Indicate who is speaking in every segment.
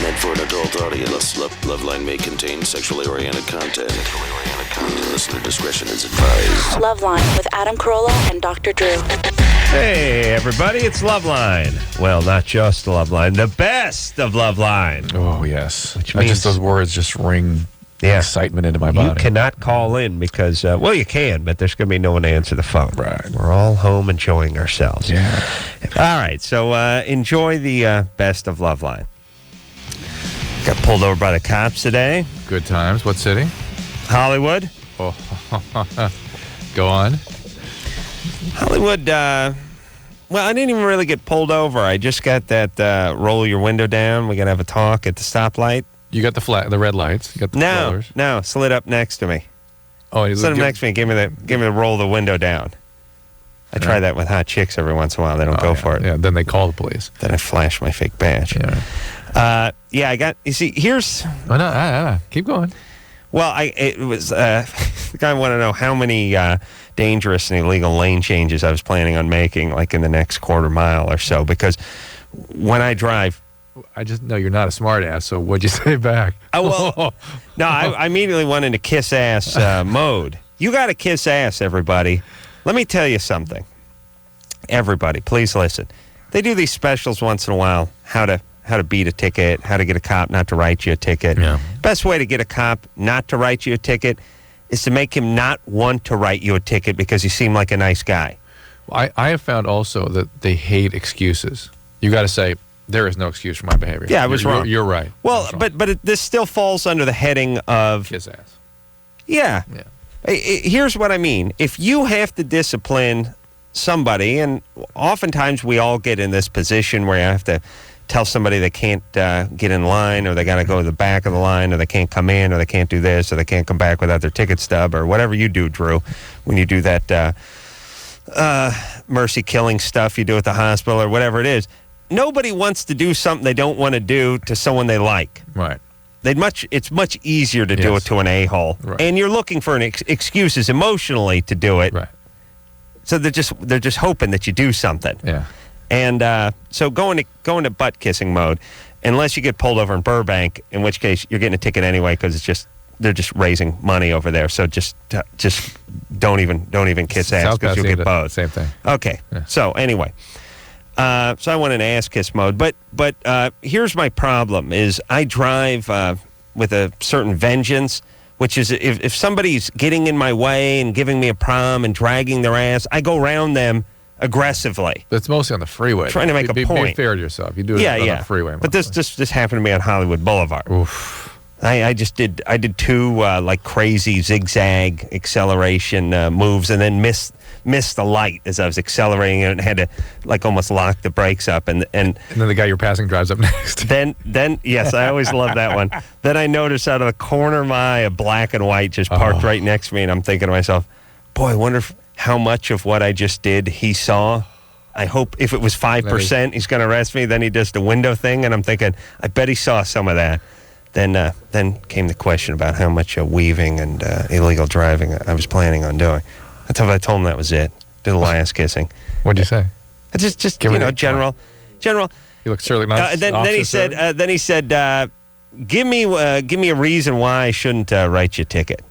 Speaker 1: Meant for an adult audience. LoveLine may contain sexually oriented content. Listener discretion is advised.
Speaker 2: LoveLine with Adam Carolla and Dr. Drew.
Speaker 3: Hey, everybody, it's LoveLine. Well, not just LoveLine, the best of LoveLine.
Speaker 4: Oh, yes.
Speaker 3: Which means
Speaker 4: those words just ring excitement into my body.
Speaker 3: You cannot call in because, well, you can, but there's going to be no one to answer the phone.
Speaker 4: Right.
Speaker 3: We're all home enjoying ourselves.
Speaker 4: Yeah.
Speaker 3: All right, so enjoy the best of LoveLine. Got pulled over by the cops today.
Speaker 4: Good times. What city?
Speaker 3: Hollywood.
Speaker 4: Oh, go on.
Speaker 3: Hollywood, well, I didn't even really get pulled over. I just got that roll your window down. We're going to have a talk at the stoplight.
Speaker 4: You got the red lights. You got the rollers.
Speaker 3: No, slid up next to me.
Speaker 4: Oh, he
Speaker 3: slid up next to me and gave me the roll the window down. I try that with hot chicks every once in a while. They don't go for it.
Speaker 4: Yeah, then they call the police.
Speaker 3: Then I flash my fake badge.
Speaker 4: Yeah.
Speaker 3: I got, you see, here's...
Speaker 4: Oh, no, keep going.
Speaker 3: Well, the guy wanted to know how many dangerous and illegal lane changes I was planning on making, like in the next quarter mile or so, because when I drive...
Speaker 4: I just know you're not a smart ass, so what'd you say back?
Speaker 3: No, I immediately went into kiss ass mode. You got to kiss ass, everybody. Let me tell you something. Everybody, please listen. They do these specials once in a while, how to beat a ticket, how to get a cop not to write you a ticket.
Speaker 4: Yeah.
Speaker 3: Best way to get a cop not to write you a ticket is to make him not want to write you a ticket because you seem like a nice guy.
Speaker 4: I have found also that they hate excuses. You got to say, there is no excuse for my behavior.
Speaker 3: Yeah, I was wrong.
Speaker 4: You're right.
Speaker 3: Well, but this still falls under the heading of...
Speaker 4: Kiss ass.
Speaker 3: Yeah. Here's what I mean. If you have to discipline somebody, and oftentimes we all get in this position where you have to tell somebody they can't get in line, or they got to go to the back of the line, or they can't come in, or they can't do this, or they can't come back without their ticket stub, or whatever you do, Drew, when you do that mercy killing stuff you do at the hospital, or whatever it is. Nobody wants to do something they don't want to do to someone they like.
Speaker 4: Right.
Speaker 3: It's much easier to do it to an a-hole.
Speaker 4: Right.
Speaker 3: And you're looking for excuses emotionally to do it.
Speaker 4: Right.
Speaker 3: So they're just hoping that you do something.
Speaker 4: Yeah.
Speaker 3: And so going to butt kissing mode, unless you get pulled over in Burbank, in which case you're getting a ticket anyway because they're just raising money over there. So just don't even kiss ass because you'll get both.
Speaker 4: Same thing.
Speaker 3: Okay. Yeah. So anyway. So I went in ass kiss mode, but here's my problem: is I drive with a certain vengeance, which is if somebody's getting in my way and giving me a prom and dragging their ass, I go around them aggressively.
Speaker 4: That's mostly on the freeway.
Speaker 3: Trying to make a point.
Speaker 4: Be fair to yourself. You do it on the freeway.
Speaker 3: But this happened to me on Hollywood Boulevard.
Speaker 4: Oof.
Speaker 3: I did two like crazy zigzag acceleration moves and then missed the light as I was accelerating and had to like almost lock the brakes up and
Speaker 4: then the guy you're passing drives up next.
Speaker 3: Then yes, I always love that one. Then I noticed out of the corner of my eye a black and white just parked right next to me, and I'm thinking to myself, boy, I wonder how much of what I just did he saw. I hope if it was 5%, he's going to arrest me. Then he does the window thing, and I'm thinking, I bet he saw some of that. Then came the question about how much weaving and illegal driving I was planning on doing. I told him that was it. Did a little ass kissing.
Speaker 4: What'd you say?
Speaker 3: Just general.
Speaker 4: You look surly.
Speaker 3: Then he said, give me a reason why I shouldn't write you a ticket.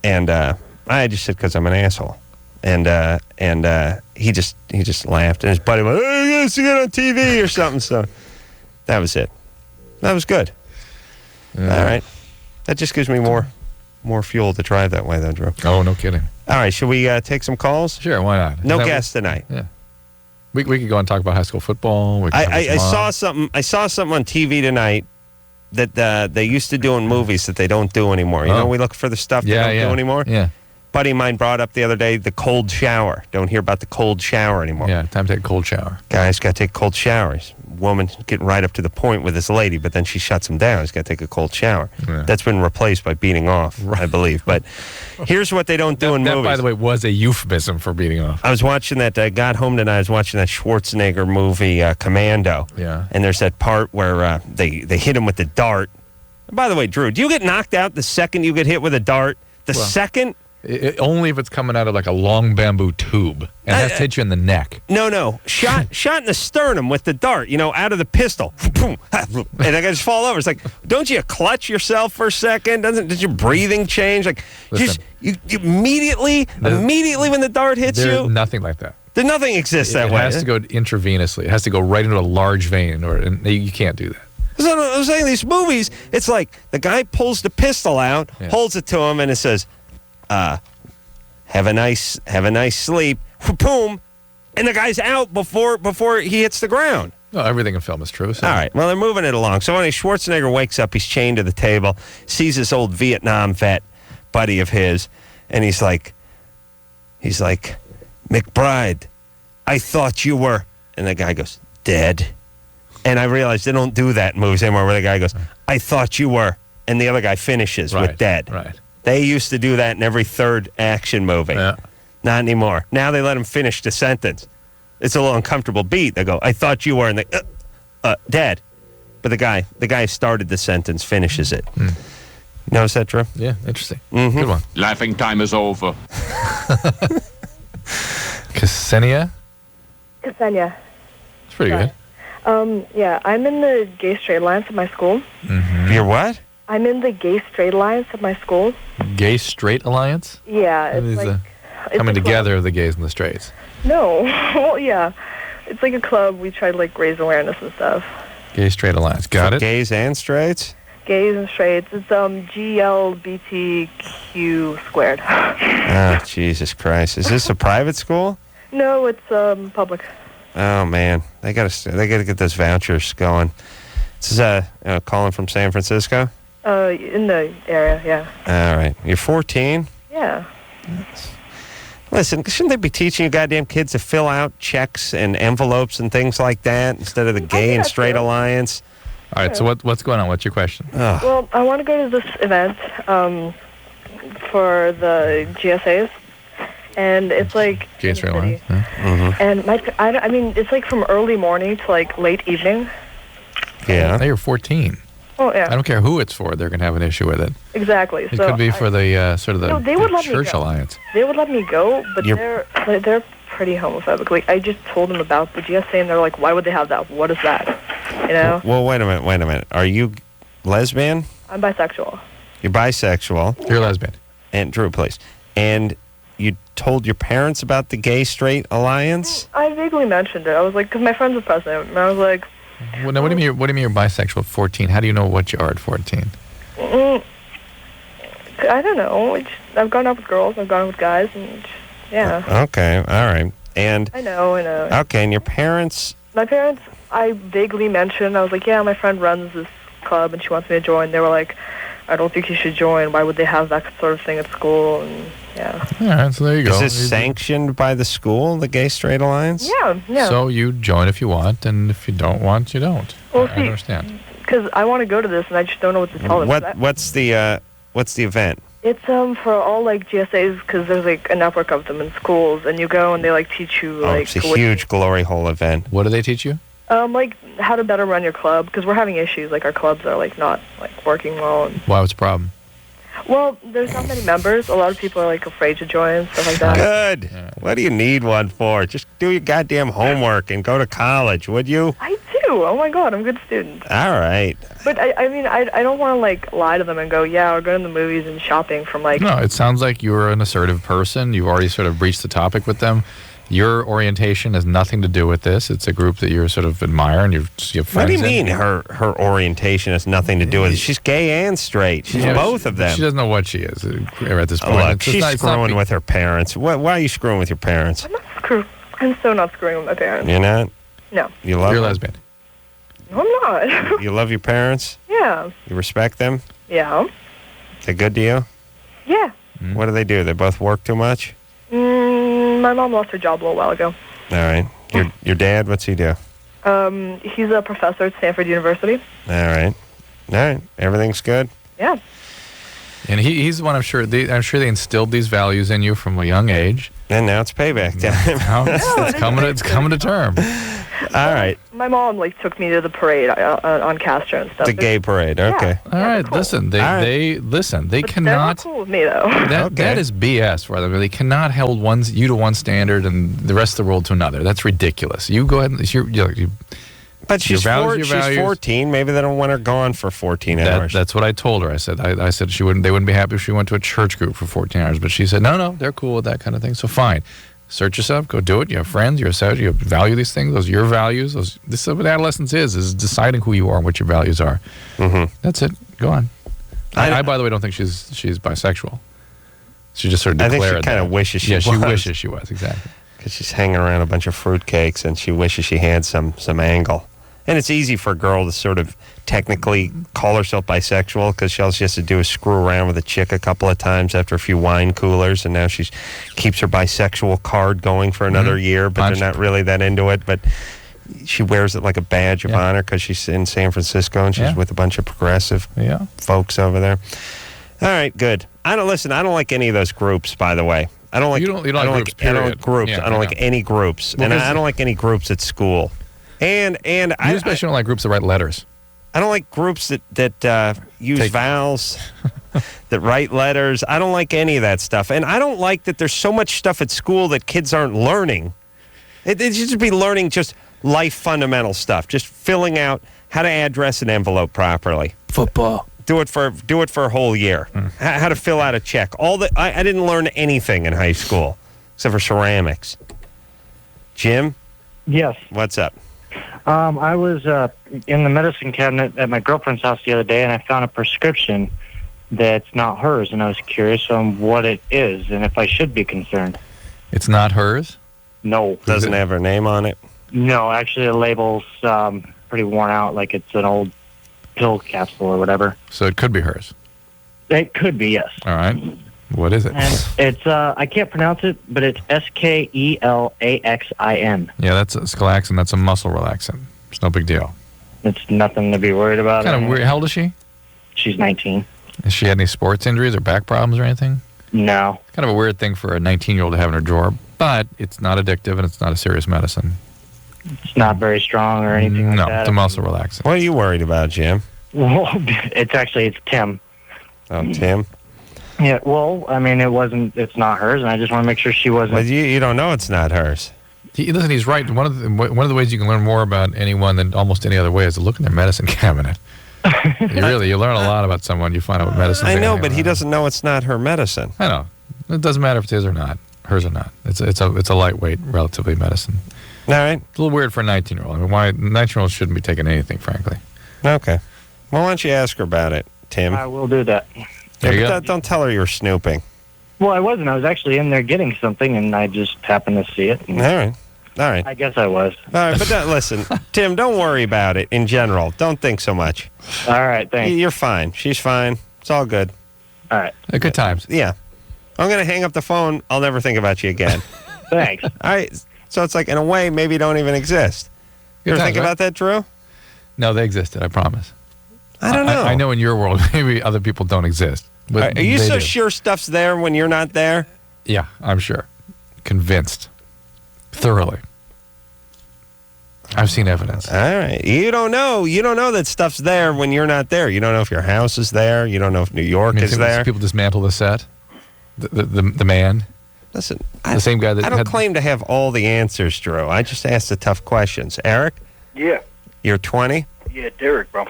Speaker 3: And I just said because I'm an asshole. And he just laughed, and his buddy went, "Oh, you gotta see it on TV or something." So that was it. That was good. Yeah. All right. That just gives me more fuel to drive that way, though, Drew.
Speaker 4: Oh, no kidding.
Speaker 3: All right. Should we take some calls?
Speaker 4: Sure. Why not?
Speaker 3: No guests tonight.
Speaker 4: Yeah. We could go and talk about high school football.
Speaker 3: I saw something. I saw something on TV tonight that they used to do in movies that they don't do anymore. You know, we look for the stuff they don't do anymore.
Speaker 4: Yeah.
Speaker 3: Buddy of mine brought up the other day the cold shower. Don't hear about the cold shower anymore.
Speaker 4: Yeah, time to take a cold shower.
Speaker 3: Guys got to take cold showers. Woman getting right up to the point with this lady, but then she shuts him down. He's got to take a cold shower. Yeah. That's been replaced by beating off, I believe. But here's what they don't do in movies. That, by
Speaker 4: the way, was a euphemism for beating off.
Speaker 3: I was watching that. I got home tonight. I was watching that Schwarzenegger movie, Commando.
Speaker 4: Yeah.
Speaker 3: And there's that part where they hit him with the dart. And by the way, Drew, do you get knocked out the second you get hit with a dart? Second?
Speaker 4: Only if it's coming out of like a long bamboo tube and has to hit you in the neck.
Speaker 3: No. Shot in the sternum with the dart, out of the pistol. boom, and the guy just fall over. It's like, don't you clutch yourself for a second? Does your breathing change? Like,
Speaker 4: Listen.
Speaker 3: you immediately when the dart hits
Speaker 4: There's
Speaker 3: you,
Speaker 4: nothing like that.
Speaker 3: there nothing exists that
Speaker 4: It
Speaker 3: way.
Speaker 4: has to go intravenously. It has to go right into a large vein, and you can't do that.
Speaker 3: So I'm saying these movies, it's like the guy pulls the pistol out,
Speaker 4: Yeah.
Speaker 3: holds it to him, and it says, have a nice sleep. Boom, and the guy's out before he hits the ground.
Speaker 4: No, everything in film is true. So.
Speaker 3: All right, well, they're moving it along. So when Schwarzenegger wakes up, he's chained to the table, sees this old Vietnam vet buddy of his, and he's like, McBride, I thought you were, and the guy goes, dead. And I realized they don't do that in movies anymore where the guy goes, I thought you were, and the other guy finishes with dead.
Speaker 4: Right.
Speaker 3: They used to do that in every third action movie.
Speaker 4: Yeah.
Speaker 3: Not anymore. Now they let him finish the sentence. It's a little uncomfortable beat. They go, I thought you were, and they, dead. But the guy who started the sentence finishes it. Notice that, Drew?
Speaker 4: Yeah, interesting. Good one.
Speaker 5: Laughing time is over.
Speaker 4: Ksenia?
Speaker 6: Ksenia.
Speaker 4: It's pretty good.
Speaker 6: Yeah, I'm in the gay straight alliance at my school.
Speaker 3: You're what?
Speaker 6: I'm in the gay straight alliance at my school.
Speaker 4: Gay straight alliance?
Speaker 6: Yeah,
Speaker 4: What
Speaker 6: it's
Speaker 4: is
Speaker 6: like
Speaker 4: the
Speaker 6: it's
Speaker 4: coming
Speaker 6: a club.
Speaker 4: together of the gays and the straights.
Speaker 6: No, well, yeah, it's like a club. We try to like raise awareness and stuff.
Speaker 4: Gay straight alliance. Got
Speaker 3: For
Speaker 4: it.
Speaker 3: Gays and straights?
Speaker 6: Gays and straights. It's GLBTQ squared.
Speaker 3: Oh, Jesus Christ. Is this a private school?
Speaker 6: No, it's public.
Speaker 3: Oh, man. They gotta get those vouchers going. This is calling from San Francisco?
Speaker 6: In the area, yeah.
Speaker 3: All right. You're 14?
Speaker 6: Yeah.
Speaker 3: Listen, shouldn't they be teaching you goddamn kids to fill out checks and envelopes and things like that instead of the gay and
Speaker 6: that's
Speaker 3: straight
Speaker 6: true.
Speaker 3: alliance?
Speaker 4: All right, so what's going on? What's your question?
Speaker 6: Well, I want to go to this event for the GSAs, and it's like
Speaker 4: Gay
Speaker 6: in the
Speaker 4: straight
Speaker 6: city.
Speaker 4: alliance? Yeah.
Speaker 6: And I mean, it's like from early morning to like late evening.
Speaker 3: Yeah.
Speaker 4: Now you're 14.
Speaker 6: Oh yeah,
Speaker 4: I don't care who it's for. They're going to have an issue with it.
Speaker 6: exactly.
Speaker 4: It
Speaker 6: so
Speaker 4: could be for the sort of the
Speaker 6: No, they would let me
Speaker 4: church
Speaker 6: go.
Speaker 4: alliance.
Speaker 6: they would let me go, but
Speaker 3: You're-
Speaker 6: they're pretty homophobic. Like I just told them about the GSA, and they're like, "Why would they have that? What is that?" You know,
Speaker 3: Well, wait a minute. Are you lesbian?
Speaker 6: I'm bisexual.
Speaker 3: You're bisexual?
Speaker 4: You're a lesbian.
Speaker 3: And Drew, please. And you told your parents about the gay straight alliance?
Speaker 6: I vaguely mentioned it. I was like, because my friend's a president, and I was like,
Speaker 4: Well, now, what do you mean you're bisexual at 14? How do you know what you are at 14?
Speaker 6: I don't know. I've gone out with girls, I've gone out with guys, and yeah.
Speaker 3: Okay, all right. And
Speaker 6: I know.
Speaker 3: okay, and your parents?
Speaker 6: My parents, I vaguely mentioned, I was like, yeah, my friend runs this club and she wants me to join. They were like, I don't think you should join. Why would they have that sort of thing at school? And yeah.
Speaker 4: All right, so there you go.
Speaker 3: Is this sanctioned by the school, the gay straight alliance?
Speaker 6: Yeah.
Speaker 4: So you join if you want, and if you don't want, you don't.
Speaker 6: Well,
Speaker 4: I
Speaker 6: see,
Speaker 4: understand.
Speaker 6: because I want to go to this and I just don't know what to tell them.
Speaker 3: What's the event?
Speaker 6: It's for all like GSAs, because there's like a network of them in schools, and you go and they like teach you
Speaker 3: Oh,
Speaker 6: like
Speaker 3: it's a huge glory hole event.
Speaker 4: What do they teach you?
Speaker 6: like how to better run your club, because we're having issues. Like our clubs are like not like working well. And,
Speaker 4: Why? What's the problem?
Speaker 6: well, there's not many members. A lot of people are like afraid to join and stuff like that.
Speaker 3: Good. What do you need one for? Just do your goddamn homework and go to college, would you?
Speaker 6: I do. Oh my God, I'm a good student.
Speaker 3: All right.
Speaker 6: But I mean, I don't want to like lie to them and go, yeah, we're going to the movies and shopping from like.
Speaker 4: No, it sounds like you're an assertive person. You've already sort of breached the topic with them. Your orientation has nothing to do with this. It's a group that you sort of admire and you have friends
Speaker 3: What do you
Speaker 4: in.
Speaker 3: mean her orientation has nothing to do with it? She's gay and straight. She's
Speaker 4: Yeah,
Speaker 3: both of them.
Speaker 4: She doesn't know what she is at this point.
Speaker 3: Look,
Speaker 4: It's
Speaker 3: she's
Speaker 4: not- it's not
Speaker 3: screwing
Speaker 4: be-
Speaker 3: with her parents. Why are you screwing with your parents?
Speaker 6: I'm so not screwing with my parents.
Speaker 3: You're not?
Speaker 6: No.
Speaker 3: You love
Speaker 4: You're a
Speaker 3: them?
Speaker 4: lesbian.
Speaker 6: No, I'm not.
Speaker 3: You love your parents?
Speaker 6: Yeah.
Speaker 3: You respect them?
Speaker 6: Yeah.
Speaker 3: They're good to you?
Speaker 6: Yeah.
Speaker 3: What do? They both work too much?
Speaker 6: My mom lost her job a little while ago.
Speaker 3: All right. Your dad, what's he do?
Speaker 6: He's a professor at Stanford University.
Speaker 3: All right. Everything's good?
Speaker 6: Yeah.
Speaker 4: And he's the one I'm sure they instilled these values in you from a young age.
Speaker 3: And now it's payback time.
Speaker 4: Now it's coming to term.
Speaker 3: All right.
Speaker 6: My mom like took me to the parade on Castro and stuff.
Speaker 3: The gay parade. Okay.
Speaker 4: All right,
Speaker 6: cool.
Speaker 4: listen. They
Speaker 3: All right.
Speaker 4: they listen. They
Speaker 6: But they're
Speaker 4: cannot.
Speaker 6: not cool with me though.
Speaker 3: Okay.
Speaker 4: That is BS for them. They cannot hold you to one standard and the rest of the world to another. That's ridiculous. You go ahead and
Speaker 3: But she's
Speaker 4: Your values, your
Speaker 3: she's
Speaker 4: values.
Speaker 3: 14. Maybe they don't want her gone for 14 hours.
Speaker 4: That's what I told her. I said they wouldn't be happy if she went to a church group for 14 hours. But she said, no, they're cool with that kind of thing. So fine. Search yourself. Go do it. You have friends. You're a social. You value these things. Those are your values. This is what adolescence is deciding who you are and what your values are.
Speaker 3: Mm-hmm.
Speaker 4: That's it. Go on. I, by the way, don't think she's bisexual. She just sort of
Speaker 3: I
Speaker 4: declared
Speaker 3: think she kind of wishes she was.
Speaker 4: she wishes she was, exactly.
Speaker 3: Because she's hanging around a bunch of fruitcakes and she wishes she had some angle. And it's easy for a girl to sort of technically call herself bisexual because all she has to do is screw around with a chick a couple of times after a few wine coolers, and now she keeps her bisexual card going for another year, but they're not really that into it. But she wears it like a badge of honor because she's in San Francisco and she's with a bunch of progressive folks over there. All right, good. I don't like any of those groups, by the way. I don't like
Speaker 4: You don't like groups,
Speaker 3: I don't
Speaker 4: period.
Speaker 3: like groups.
Speaker 4: Yeah,
Speaker 3: I don't like any groups.
Speaker 4: Well,
Speaker 3: and I don't like any groups at school. And
Speaker 4: You especially don't like groups that write letters.
Speaker 3: I don't like groups that use vowels, that write letters. I don't like any of that stuff. And I don't like that there's so much stuff at school that kids aren't learning. They should be learning just life fundamental stuff, just filling out how to address an envelope properly.
Speaker 5: Football.
Speaker 3: Do it for a whole year. How to fill out a check. I didn't learn anything in high school except for ceramics. Jim?
Speaker 7: Yes.
Speaker 3: What's up?
Speaker 7: I was in the medicine cabinet at my girlfriend's house the other day, and I found a prescription that's not hers, and I was curious on what it is and if I should be concerned.
Speaker 4: It's not hers?
Speaker 7: No.
Speaker 3: Doesn't have her name on it?
Speaker 7: No, actually the label's pretty worn out, like it's an old pill capsule or whatever.
Speaker 4: So it could be hers.
Speaker 7: It could be, yes.
Speaker 4: All right. What is it?
Speaker 7: And it's, I can't pronounce it, but it's Skelaxin.
Speaker 4: Yeah, that's a Skelaxin. That's a muscle relaxant. It's no big deal.
Speaker 7: It's nothing to be worried about.
Speaker 4: Kind of weird. How old is she?
Speaker 7: She's 19.
Speaker 4: Has she had any sports injuries or back problems or anything?
Speaker 7: No.
Speaker 4: Kind of a weird thing for a 19-year-old to have in her drawer, but it's not addictive and it's not a serious medicine.
Speaker 7: It's not very strong or anything like that.
Speaker 4: No, it's a muscle relaxant.
Speaker 3: What are you worried about, Jim?
Speaker 7: Well, it's Tim.
Speaker 3: Oh, Tim?
Speaker 7: Yeah, well, I mean, it's not hers, and I just want to make sure she wasn't.
Speaker 3: But you don't know it's not hers.
Speaker 4: Listen, he's right. One of the ways you can learn more about anyone than almost any other way is to look in their medicine cabinet. You learn a lot about someone. You find out what medicine.
Speaker 3: I know, but he doesn't know it's not her medicine.
Speaker 4: I know. It doesn't matter if it's his or not, hers or not. It's a lightweight, relatively medicine.
Speaker 3: All right.
Speaker 4: It's a little weird for a 19-year-old. I mean, why 19-year-olds shouldn't be taking anything, frankly.
Speaker 3: Okay. Well, why don't you ask her about it, Tim?
Speaker 7: I will do that.
Speaker 4: There you
Speaker 3: but
Speaker 4: go.
Speaker 3: don't tell her you're snooping.
Speaker 7: Well, I wasn't. I was actually in there getting something, and I just happened to see it.
Speaker 3: All right.
Speaker 7: I guess I was.
Speaker 3: All right, but listen, Tim, don't worry about it in general. Don't think so much.
Speaker 7: All right, thanks.
Speaker 3: You're fine. She's fine. It's all good.
Speaker 7: All right.
Speaker 4: Good times.
Speaker 3: Yeah. I'm going to hang up the phone. I'll never think about you again.
Speaker 7: Thanks.
Speaker 3: All right. So it's like, in a way, maybe don't even exist. You ever think about that, Drew?
Speaker 4: No, they existed, I promise.
Speaker 3: I don't know.
Speaker 4: I know in your world, maybe other people don't exist. But
Speaker 3: Are you
Speaker 4: they
Speaker 3: so
Speaker 4: do.
Speaker 3: sure stuff's there when you're not there?
Speaker 4: Yeah, I'm sure. Convinced. Thoroughly. I've seen evidence.
Speaker 3: All right. You don't know. You don't know that stuff's there when you're not there. You don't know if your house is there. You don't know if New York is there.
Speaker 4: People dismantle the set. The man.
Speaker 3: Listen,
Speaker 4: The same guy that
Speaker 3: I don't
Speaker 4: had-
Speaker 3: claim to have all the answers, Drew. I just asked the tough questions. Eric,
Speaker 8: Yeah.
Speaker 3: you're 20?
Speaker 8: Yeah, Derek, bro.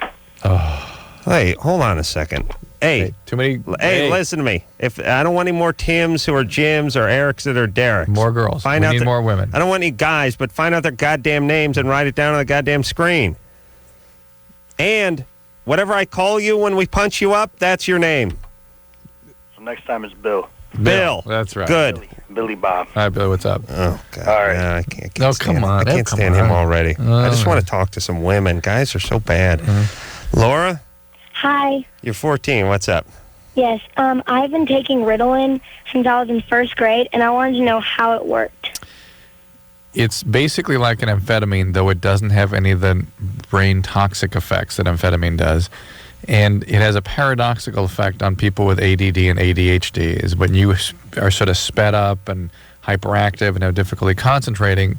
Speaker 3: Hey, hold on a second. Hey,
Speaker 4: Too many.
Speaker 3: hey, listen to me. If I don't want any more Tims who are Jims or Erics that are Dereks.
Speaker 4: More girls. We need more women.
Speaker 3: I don't want any guys, but find out their goddamn names and write it down on the goddamn screen. And whatever I call you when we punch you up, that's your name.
Speaker 8: So next time it's Bill.
Speaker 3: Bill.
Speaker 4: That's right.
Speaker 3: Good.
Speaker 8: Billy Bob.
Speaker 4: All right, Billy, what's up?
Speaker 3: Oh, God.
Speaker 8: All right.
Speaker 3: No, I can't
Speaker 4: No,
Speaker 3: stand
Speaker 4: come on.
Speaker 3: I can't
Speaker 4: Come
Speaker 3: stand him
Speaker 4: on.
Speaker 3: already. I just want to talk to some women. Guys are so bad. Laura,
Speaker 9: Hi.
Speaker 3: you're 14. What's up?
Speaker 9: Yes. I've been taking Ritalin since I was in first grade, and I wanted to know how it worked.
Speaker 4: It's basically like an amphetamine, though it doesn't have any of the brain toxic effects that amphetamine does. And it has a paradoxical effect on people with ADD and ADHD, is when you are sort of sped up and hyperactive and have difficulty concentrating,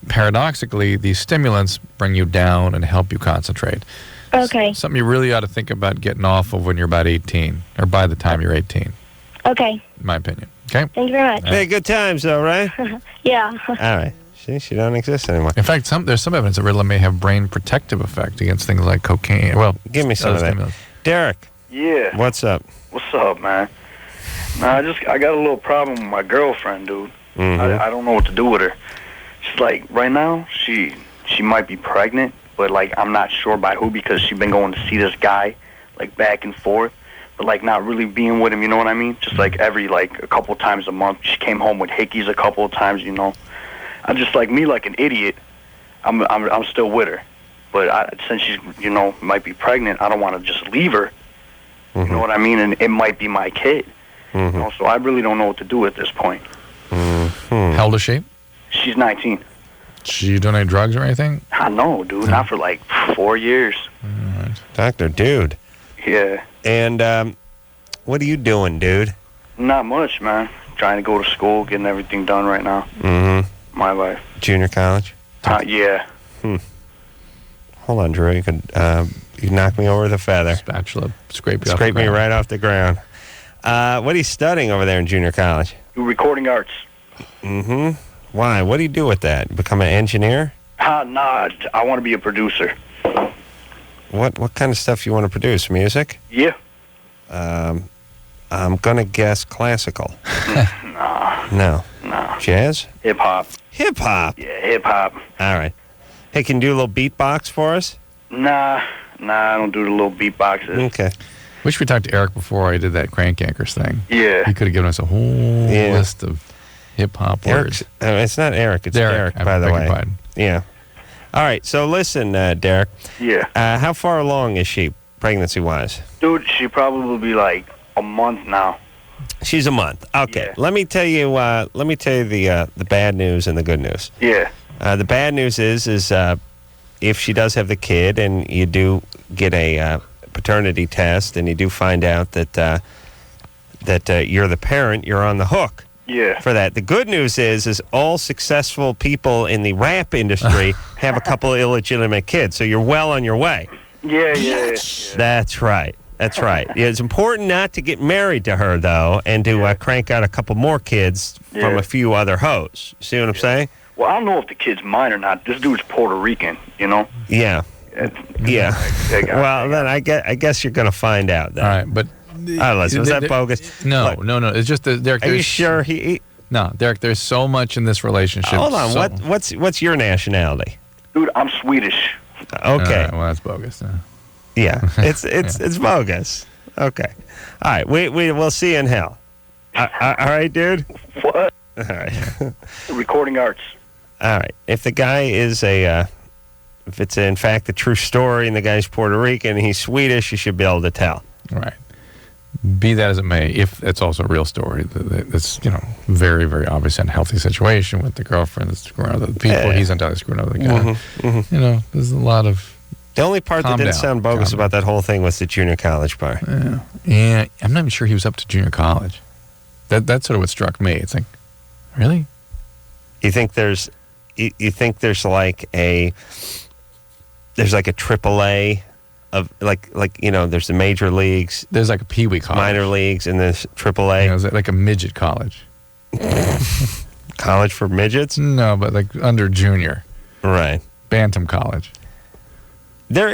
Speaker 4: paradoxically, these stimulants bring you down and help you concentrate.
Speaker 9: Okay.
Speaker 4: Something you really ought to think about getting off of when you're about 18, or by the time you're 18,
Speaker 9: Okay.
Speaker 4: in my opinion. Okay?
Speaker 9: Thank you very much.
Speaker 3: Hey, good times, though, right?
Speaker 9: Yeah.
Speaker 3: All right. See, she don't exist anymore.
Speaker 4: In fact, there's some evidence that Ritalin may have brain protective effect against things like cocaine. Well,
Speaker 3: Give me some of that.
Speaker 4: stimulants.
Speaker 3: Derek,
Speaker 8: Yeah.
Speaker 3: what's up?
Speaker 8: What's up, man? Nah, I got a little problem with my girlfriend, dude.
Speaker 3: Mhm.
Speaker 8: I don't know what to do with her. She's like, right now, she might be pregnant, but like I'm not sure by who because she's been going to see this guy, like back and forth, but like not really being with him. You know what I mean? Just like every like a couple times a month. She came home with hickeys a couple of times. You know, I just like me like an idiot. I'm still with her, but since she's might be pregnant, I don't want to just leave her. You know what I mean? And it might be my kid. You know, so I really don't know what to do at this point.
Speaker 4: How old is she?
Speaker 8: She's 19.
Speaker 4: She doing any drugs or anything?
Speaker 8: I know, dude. Not for like 4 years.
Speaker 3: Dr. Dude.
Speaker 8: Yeah.
Speaker 3: And what are you doing, dude?
Speaker 8: Not much, man. Trying to go to school, getting everything done right now.
Speaker 3: Mm-hmm.
Speaker 8: My life.
Speaker 3: Junior college?
Speaker 8: Yeah.
Speaker 3: Hold on, Drew. You could knock me over with a feather.
Speaker 4: Spatula, scrape you off
Speaker 3: Scrape
Speaker 4: the
Speaker 3: me
Speaker 4: ground.
Speaker 3: right off the ground. What are you studying over there in junior college?
Speaker 8: Do recording arts.
Speaker 3: Mm-hmm. Why? What do you do with that? Become an engineer?
Speaker 8: Nah, I want to be a producer.
Speaker 3: What kind of stuff you want to produce? Music?
Speaker 8: Yeah.
Speaker 3: I'm gonna guess classical. No. Jazz?
Speaker 8: Hip-hop.
Speaker 3: Hip hop.
Speaker 8: Yeah, hip-hop.
Speaker 3: All right. Hey, can you do a little beatbox for us?
Speaker 8: Nah, I don't do the little beatboxes.
Speaker 3: Okay.
Speaker 4: Wish we talked to Eric before I did that crank anchors thing.
Speaker 8: Yeah.
Speaker 4: He could have given us a whole list of hip-hop words.
Speaker 3: It's not Eric. It's Derek,
Speaker 4: I
Speaker 3: by the
Speaker 4: beg
Speaker 3: way.
Speaker 4: your pardon.
Speaker 3: Yeah. All right. So listen, Derek.
Speaker 8: Yeah.
Speaker 3: How far along is she, pregnancy-wise?
Speaker 8: Dude, she probably will be like a month now.
Speaker 3: She's a month. Okay.
Speaker 8: Yeah.
Speaker 3: Let me tell you the bad news and the good news.
Speaker 8: Yeah.
Speaker 3: The bad news is if she does have the kid and you do get a paternity test and you do find out that you're the parent, you're on the hook.
Speaker 8: Yeah.
Speaker 3: For that. The good news is all successful people in the rap industry have a couple of illegitimate kids, so you're well on your way.
Speaker 8: Yeah.
Speaker 3: That's right. Yeah, it's important not to get married to her, though, and to crank out a couple more kids from a few other hoes. See what I'm saying?
Speaker 8: Well, I don't know if the kid's mine or not. This dude's Puerto Rican, you know?
Speaker 3: Yeah. Well, then I guess you're going to find out. Then.
Speaker 4: All right, but...
Speaker 3: listen, was that bogus?
Speaker 4: No. It's just that Derek...
Speaker 3: Are you sure
Speaker 4: No, Derek, there's so much in this relationship.
Speaker 3: Hold on, what's your nationality?
Speaker 8: Dude, I'm Swedish.
Speaker 3: Okay.
Speaker 4: Well, that's bogus.
Speaker 3: Yeah, it's bogus. Okay. All right, we'll see you in hell. All right, dude?
Speaker 8: What?
Speaker 3: All right.
Speaker 8: Recording arts.
Speaker 3: All right. If the guy is if it's in fact a true story and the guy's Puerto Rican and he's Swedish, you should be able to tell.
Speaker 4: Right. Be that as it may, if it's also a real story, that's very, very obvious unhealthy situation with the girlfriend that's screwing other people, he's undoubtedly screwing other guy. There's a lot of.
Speaker 3: The only part that didn't sound bogus about that whole thing was the junior college part.
Speaker 4: Yeah, I'm not even sure he was up to junior college. That's sort of what struck me. It's like, really?
Speaker 3: You think there's like a AAA of like there's the major leagues.
Speaker 4: There's like a peewee college,
Speaker 3: minor leagues, and there's AAA.
Speaker 4: Is it like a midget college?
Speaker 3: College for midgets?
Speaker 4: No, but like under junior.
Speaker 3: Right.
Speaker 4: Bantam college.
Speaker 3: There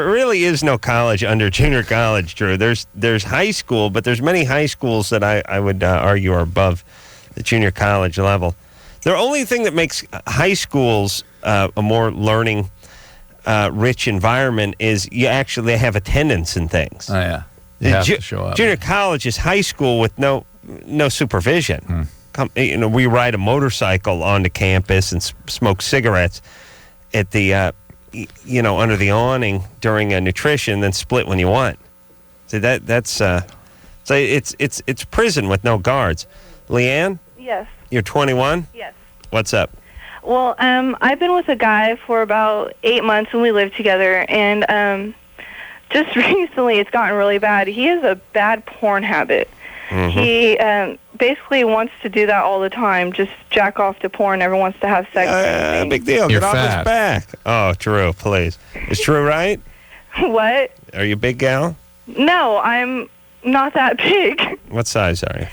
Speaker 3: really is no college under junior college, Drew. There's high school, but there's many high schools that I would argue are above the junior college level. The only thing that makes high schools a more learning rich environment is you actually have attendance and things.
Speaker 4: Oh yeah, you have to show up.
Speaker 3: Junior college is high school with no supervision. We ride a motorcycle onto campus and smoke cigarettes at the under the awning during a nutrition, then split when you want. See that's so it's prison with no guards. Leanne?
Speaker 5: Yes.
Speaker 3: You're 21?
Speaker 5: Yes.
Speaker 3: What's up?
Speaker 5: Well, I've been with a guy for about 8 months and we lived together, and just recently it's gotten really bad. He has a bad porn habit. Mm-hmm. He basically wants to do that all the time, just jack off to porn, never wants to have sex.
Speaker 3: Big deal.
Speaker 4: You're
Speaker 3: Get off
Speaker 4: fat.
Speaker 3: his back. Oh, Drew, please. Is Drew right?
Speaker 5: What?
Speaker 3: Are you a big gal?
Speaker 5: No, I'm not that big.
Speaker 3: What size are you?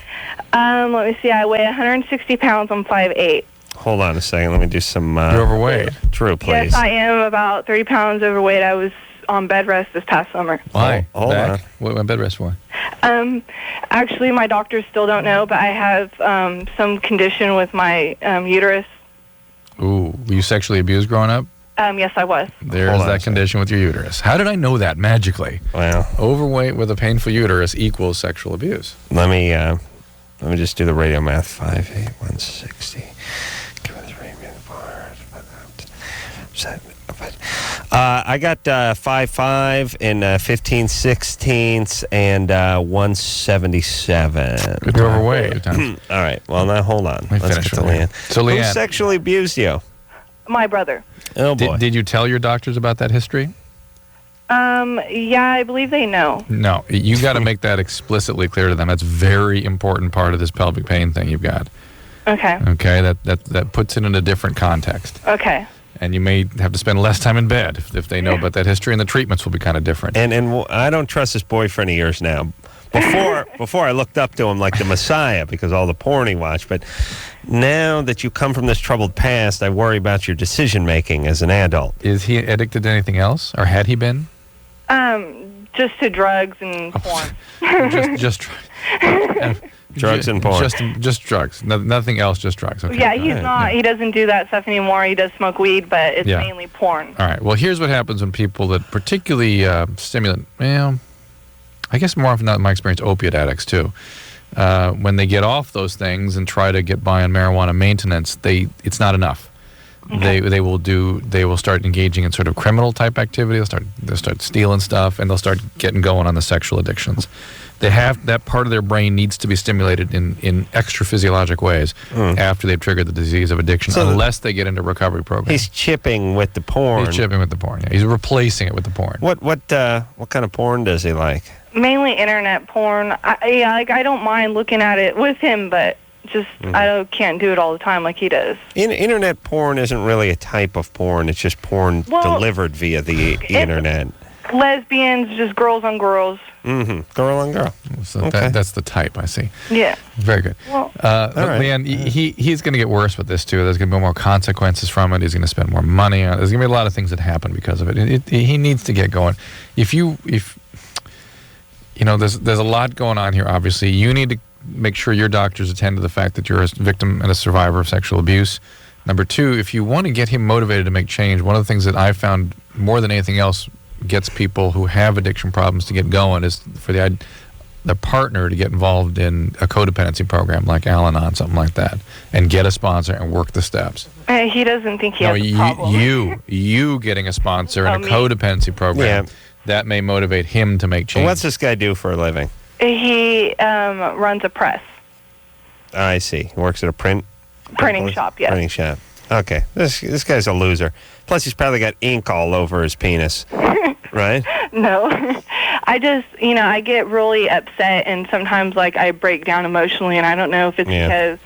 Speaker 5: Let me see. I weigh 160 pounds. I'm 5'8".
Speaker 3: Hold on a second. Let me do some...
Speaker 4: You're overweight.
Speaker 3: Drew, please.
Speaker 5: Yes, I am about 30 pounds overweight. I was on bed rest this past summer.
Speaker 4: Why?
Speaker 3: Hold on.
Speaker 4: What went bed rest for?
Speaker 5: Actually, my doctors still don't know, but I have some condition with my uterus.
Speaker 4: Ooh, were you sexually abused growing up?
Speaker 5: Yes, I was.
Speaker 4: There's that condition with your uterus. How did I know that magically?
Speaker 3: Well,
Speaker 4: overweight with a painful uterus equals sexual abuse.
Speaker 3: Let me just do the radio math. 5, 8, 160. I got 5'5" and 15 16ths and 177.
Speaker 4: You're overweight.
Speaker 3: All right. Well, now hold on. Let's get to Leanne.
Speaker 4: So,
Speaker 3: Who
Speaker 4: Leanne,
Speaker 3: sexually abused you?
Speaker 5: My brother.
Speaker 3: Oh, boy.
Speaker 4: did you tell your doctors about that history?
Speaker 5: Yeah, I believe they know.
Speaker 4: No, you got to make that explicitly clear to them. That's a very important part of this pelvic pain thing you've got.
Speaker 5: Okay.
Speaker 4: Okay, that puts it in a different context.
Speaker 5: Okay.
Speaker 4: And you may have to spend less time in bed if they know about that history, and the treatments will be kind of different.
Speaker 3: And I don't trust this boyfriend of yours now. Before I looked up to him like the Messiah because all the porn he watched, but now that you come from this troubled past, I worry about your decision making as an adult.
Speaker 4: Is he addicted to anything else, or had he been?
Speaker 5: Just to drugs and porn.
Speaker 4: just
Speaker 3: Drugs and porn.
Speaker 4: Just drugs. Nothing else, just drugs. Okay.
Speaker 5: Yeah, he's not. He doesn't do that stuff anymore. He does smoke weed, but it's
Speaker 4: Yeah.
Speaker 5: mainly porn.
Speaker 4: All right. Well, here's what happens when people that particularly stimulant, well, I guess more often than not, in my experience, opiate addicts too. When they get off those things and try to get by on marijuana maintenance, it's not enough. Okay. They will start engaging in sort of criminal type activity. They'll start stealing stuff, and they'll start getting going on the sexual addictions. They have that part of their brain needs to be stimulated in extra physiologic ways after they've triggered the disease of addiction, unless they get into recovery programs.
Speaker 3: He's chipping with the porn.
Speaker 4: He's chipping with the porn. Yeah. He's replacing it with the porn.
Speaker 3: What kind of porn does he like?
Speaker 5: Mainly internet porn. I don't mind looking at it with him, but just I can't do it all the time like he does.
Speaker 3: Internet porn isn't really a type of porn. It's just porn delivered via the internet.
Speaker 5: Lesbians, just girls on girls.
Speaker 3: Mm-hmm. Girl on girl.
Speaker 4: So
Speaker 3: okay.
Speaker 4: That's the type, I see.
Speaker 5: Yeah.
Speaker 4: Very good.
Speaker 5: Well,
Speaker 4: but
Speaker 3: right.
Speaker 4: Leanne, he's going to get worse with this, too. There's going to be more consequences from it. He's going to spend more money on it. There's going to be a lot of things that happen because of it. He needs to get going. If there's a lot going on here, obviously. You need to make sure your doctors attend to the fact that you're a victim and a survivor of sexual abuse. Number two, if you want to get him motivated to make change, one of the things that I've found more than anything else gets people who have addiction problems to get going is for the partner to get involved in a codependency program like Al-Anon, something like that, and get a sponsor and work the steps.
Speaker 5: He doesn't think he has a problem.
Speaker 4: You getting a sponsor in a codependency program, that may motivate him to make change.
Speaker 3: What's this guy do for a living?
Speaker 5: He runs a press.
Speaker 3: I see. He works at a printing
Speaker 5: shop, yes.
Speaker 3: Printing shop. Okay. This guy's a loser. Plus, he's probably got ink all over his penis. Right?
Speaker 5: No. I just, I get really upset, and sometimes, I break down emotionally, and I don't know if it's because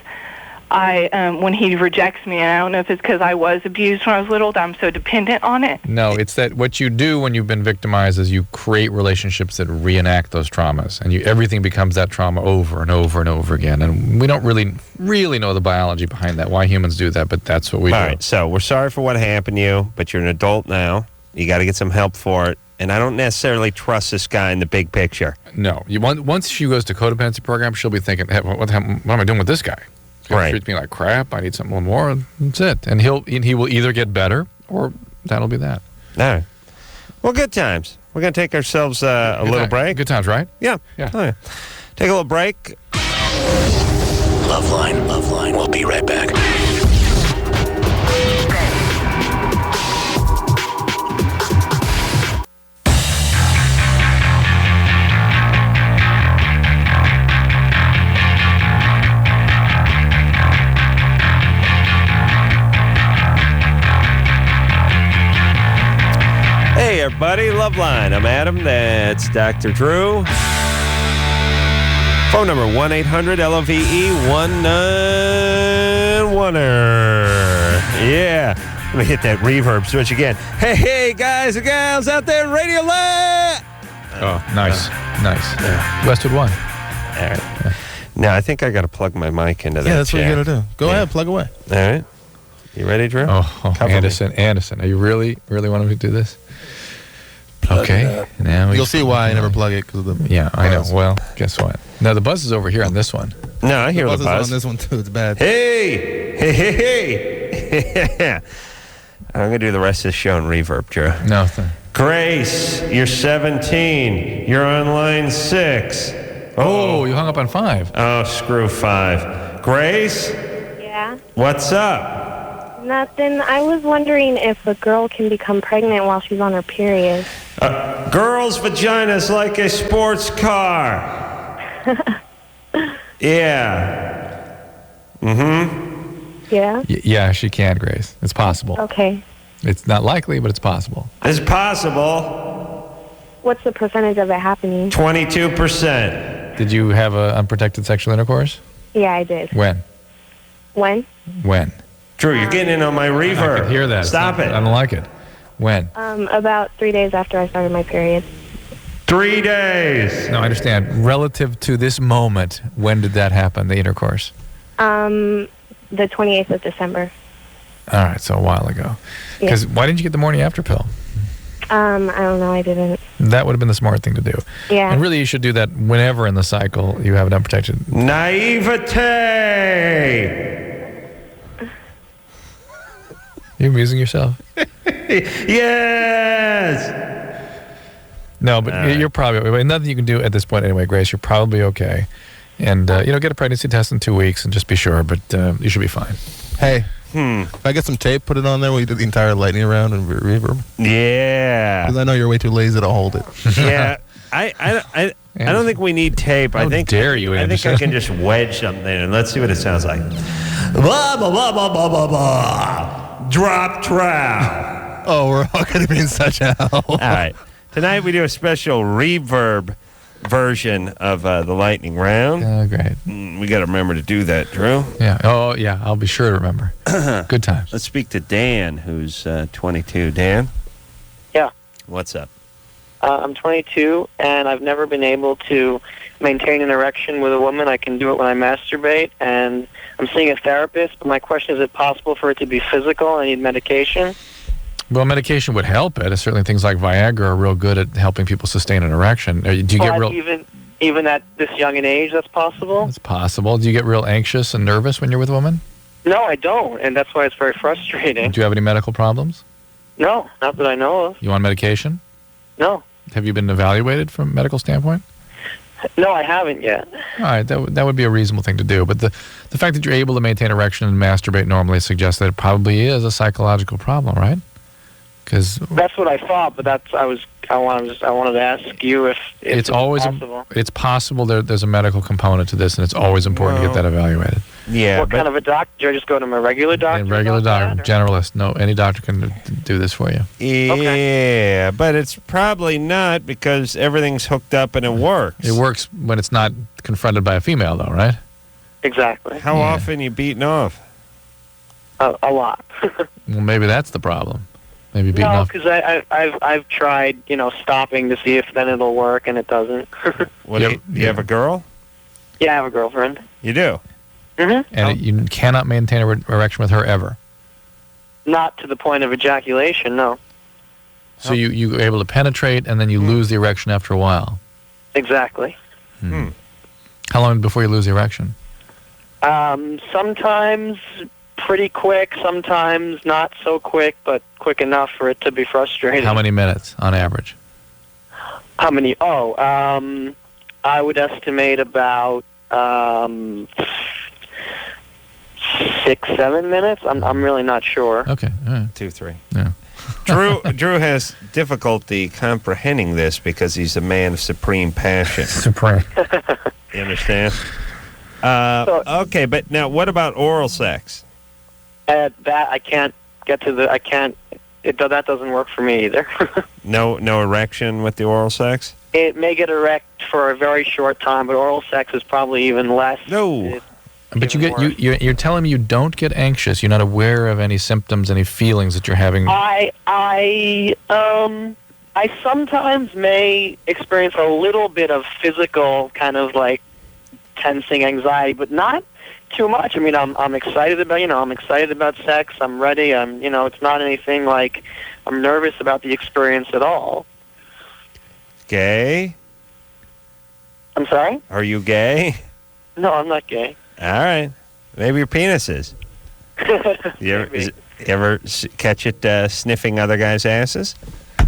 Speaker 5: when he rejects me, and I don't know if it's because I was abused when I was little, that I'm so dependent on it.
Speaker 4: No, it's that what you do when you've been victimized is you create relationships that reenact those traumas, and everything becomes that trauma over and over and over again. And we don't really know the biology behind that, why humans do that, but that's what we do.
Speaker 3: All right, so we're sorry for what happened to you, but you're an adult now. You got to get some help for it. And I don't necessarily trust this guy in the big picture.
Speaker 4: No. Once she goes to codependency program, she'll be thinking, hey, what am I doing with this guy? He treats me like crap. I need something more. That's it. And he will either get better or that'll be that.
Speaker 3: All right. Well, good times. We're going to take ourselves a little break.
Speaker 4: Good times, right?
Speaker 3: Yeah. Oh, yeah. Take a little break.
Speaker 1: LoveLine. We'll be right back.
Speaker 3: Hey, everybody. LoveLine. I'm Adam. That's Dr. Drew. Phone number 1-800-LOVE-191-er. Yeah. Let me hit that reverb switch again. Hey, guys and gals out there in Radio Land.
Speaker 4: Oh, nice. Yeah. Westwood 1.
Speaker 3: All right. Yeah. Now, I think I got to plug my mic into that.
Speaker 10: Yeah, that's what you got to do. Go ahead, plug away.
Speaker 3: All right. You ready, Drew?
Speaker 4: Oh,
Speaker 3: Cover
Speaker 4: Anderson. Are you really want me to do this? Okay. Now
Speaker 10: You'll see why I never plug it because of the.
Speaker 4: Yeah, I know. Well, guess what? No, the buzz is over here on this one.
Speaker 3: me. No, I hear the
Speaker 10: Buzz
Speaker 3: buzz.
Speaker 10: is on this one too. It's bad.
Speaker 3: Hey. I'm going to do the rest of the show in reverb, Drew.
Speaker 4: No.
Speaker 3: Grace, you're 17. You're on line 6.
Speaker 4: Oh, you hung up on 5.
Speaker 3: Oh, screw 5. Grace,
Speaker 9: Yeah.
Speaker 3: what's up?
Speaker 9: Nothing. I was wondering if a girl can become pregnant while she's on her period.
Speaker 3: Girl's vagina's like a sports car. Yeah.
Speaker 9: Yeah?
Speaker 4: Yeah, she can, Grace. It's possible.
Speaker 9: Okay.
Speaker 4: It's not likely, but it's possible.
Speaker 3: It's possible.
Speaker 9: What's the percentage of it happening?
Speaker 3: 22%.
Speaker 4: Did you have unprotected sexual intercourse?
Speaker 9: Yeah, I did.
Speaker 4: When?
Speaker 9: When?
Speaker 3: Drew, you're getting in on my reverb.
Speaker 4: I can hear that.
Speaker 3: Stop it.
Speaker 4: I don't like it. When?
Speaker 9: About 3 days after I started my period.
Speaker 3: 3 days.
Speaker 4: No, I understand. Relative to this moment, when did that happen, the intercourse?
Speaker 9: The 28th of December.
Speaker 4: All right, so a while ago. Because why didn't you get the morning after pill?
Speaker 9: I don't know. I didn't.
Speaker 4: That would have been the smart thing to do.
Speaker 9: Yeah.
Speaker 4: And really, you should do that whenever in the cycle you have an unprotected.
Speaker 3: Naivete.
Speaker 4: You amusing yourself?
Speaker 3: Yes.
Speaker 4: No, but you're probably nothing you can do at this point anyway, Grace. You're probably okay. And, get a pregnancy test in 2 weeks and just be sure, but you should be fine.
Speaker 10: Hey, if I get some tape, put it on there where you did the entire lightning round and reverb.
Speaker 3: Yeah.
Speaker 10: Because I know you're way too lazy to hold it.
Speaker 3: Yeah. I don't think we need tape.
Speaker 4: How dare you,
Speaker 3: I think I can just wedge something in and let's see what it sounds like. Blah, blah, blah, blah, blah, blah, blah. Drop trout.
Speaker 10: Oh, we're all going to be in such hell.
Speaker 3: All right. Tonight we do a special reverb version of the lightning round.
Speaker 4: Oh, great.
Speaker 3: We got to remember to do that, Drew.
Speaker 4: Yeah. Oh, yeah. I'll be sure to remember. Good times.
Speaker 3: Let's speak to Dan, who's 22. Dan?
Speaker 11: Yeah.
Speaker 3: What's up?
Speaker 11: I'm 22, and I've never been able to maintain an erection with a woman. I can do it when I masturbate, and I'm seeing a therapist, but my question is it possible for it to be physical? I need medication.
Speaker 4: Well, medication would help it. Certainly things like Viagra are real good at helping people sustain an erection. Do you get real...
Speaker 11: Even at this young an age, that's possible?
Speaker 4: It's possible. Do you get real anxious and nervous when you're with a woman?
Speaker 11: No, I don't, and that's why it's very frustrating.
Speaker 4: Do you have any medical problems?
Speaker 11: No, not that I know of.
Speaker 4: You on medication?
Speaker 11: No.
Speaker 4: Have you been evaluated from a medical standpoint?
Speaker 11: No, I haven't yet.
Speaker 4: All right, that would be a reasonable thing to do. But the fact that you're able to maintain erection and masturbate normally suggests that it probably is a psychological problem, right? Because
Speaker 11: that's what I thought, but I wanted to ask you if
Speaker 4: it's always
Speaker 11: possible.
Speaker 4: It's possible there's a medical component to this, and it's always important to get that evaluated.
Speaker 3: Yeah.
Speaker 11: What kind of a doctor? Do I just go to my regular doctor?
Speaker 4: A regular doctor, generalist. No, any doctor can do this for you.
Speaker 3: Yeah, but it's probably not because everything's hooked up and it works.
Speaker 4: It works when it's not confronted by a female, though, right?
Speaker 11: Exactly.
Speaker 3: How often you beating off?
Speaker 11: A lot.
Speaker 4: Well, maybe that's the problem. Maybe beating
Speaker 11: no,
Speaker 4: off.
Speaker 11: because I've tried, stopping to see if then it'll work, and it doesn't.
Speaker 3: Do you have a girl?
Speaker 11: Yeah, I have a girlfriend.
Speaker 3: You do?
Speaker 11: Mm-hmm.
Speaker 4: And you cannot maintain an erection with her ever?
Speaker 11: Not to the point of ejaculation, no.
Speaker 4: So you're able to penetrate, and then you lose the erection after a while?
Speaker 11: Exactly.
Speaker 4: How long before you lose the erection?
Speaker 11: Sometimes pretty quick, sometimes not so quick, but quick enough for it to be frustrating.
Speaker 4: How many minutes on average?
Speaker 11: How many? I would estimate about 6-7 minutes. I'm really not sure.
Speaker 4: Okay. All right.
Speaker 3: 2, 3.
Speaker 4: Yeah.
Speaker 3: Drew has difficulty comprehending this because he's a man of supreme passion.
Speaker 4: Supreme.
Speaker 3: You understand? Okay, but now what about oral sex?
Speaker 11: That I can't get to the. I can't. That doesn't work for me either.
Speaker 3: No erection with the oral sex?
Speaker 11: It may get erect for a very short time, but oral sex is probably even less.
Speaker 3: No.
Speaker 4: But you're telling me you don't get anxious. You're not aware of any symptoms, any feelings that you're having.
Speaker 11: I sometimes may experience a little bit of physical kind of like tensing anxiety, but not too much. I mean, I'm excited about, I'm excited about sex. I'm ready. It's not anything like I'm nervous about the experience at all.
Speaker 3: Gay?
Speaker 11: I'm sorry?
Speaker 3: Are you gay?
Speaker 11: No, I'm not gay.
Speaker 3: All right. Maybe your penis is. You ever catch it sniffing other guys' asses?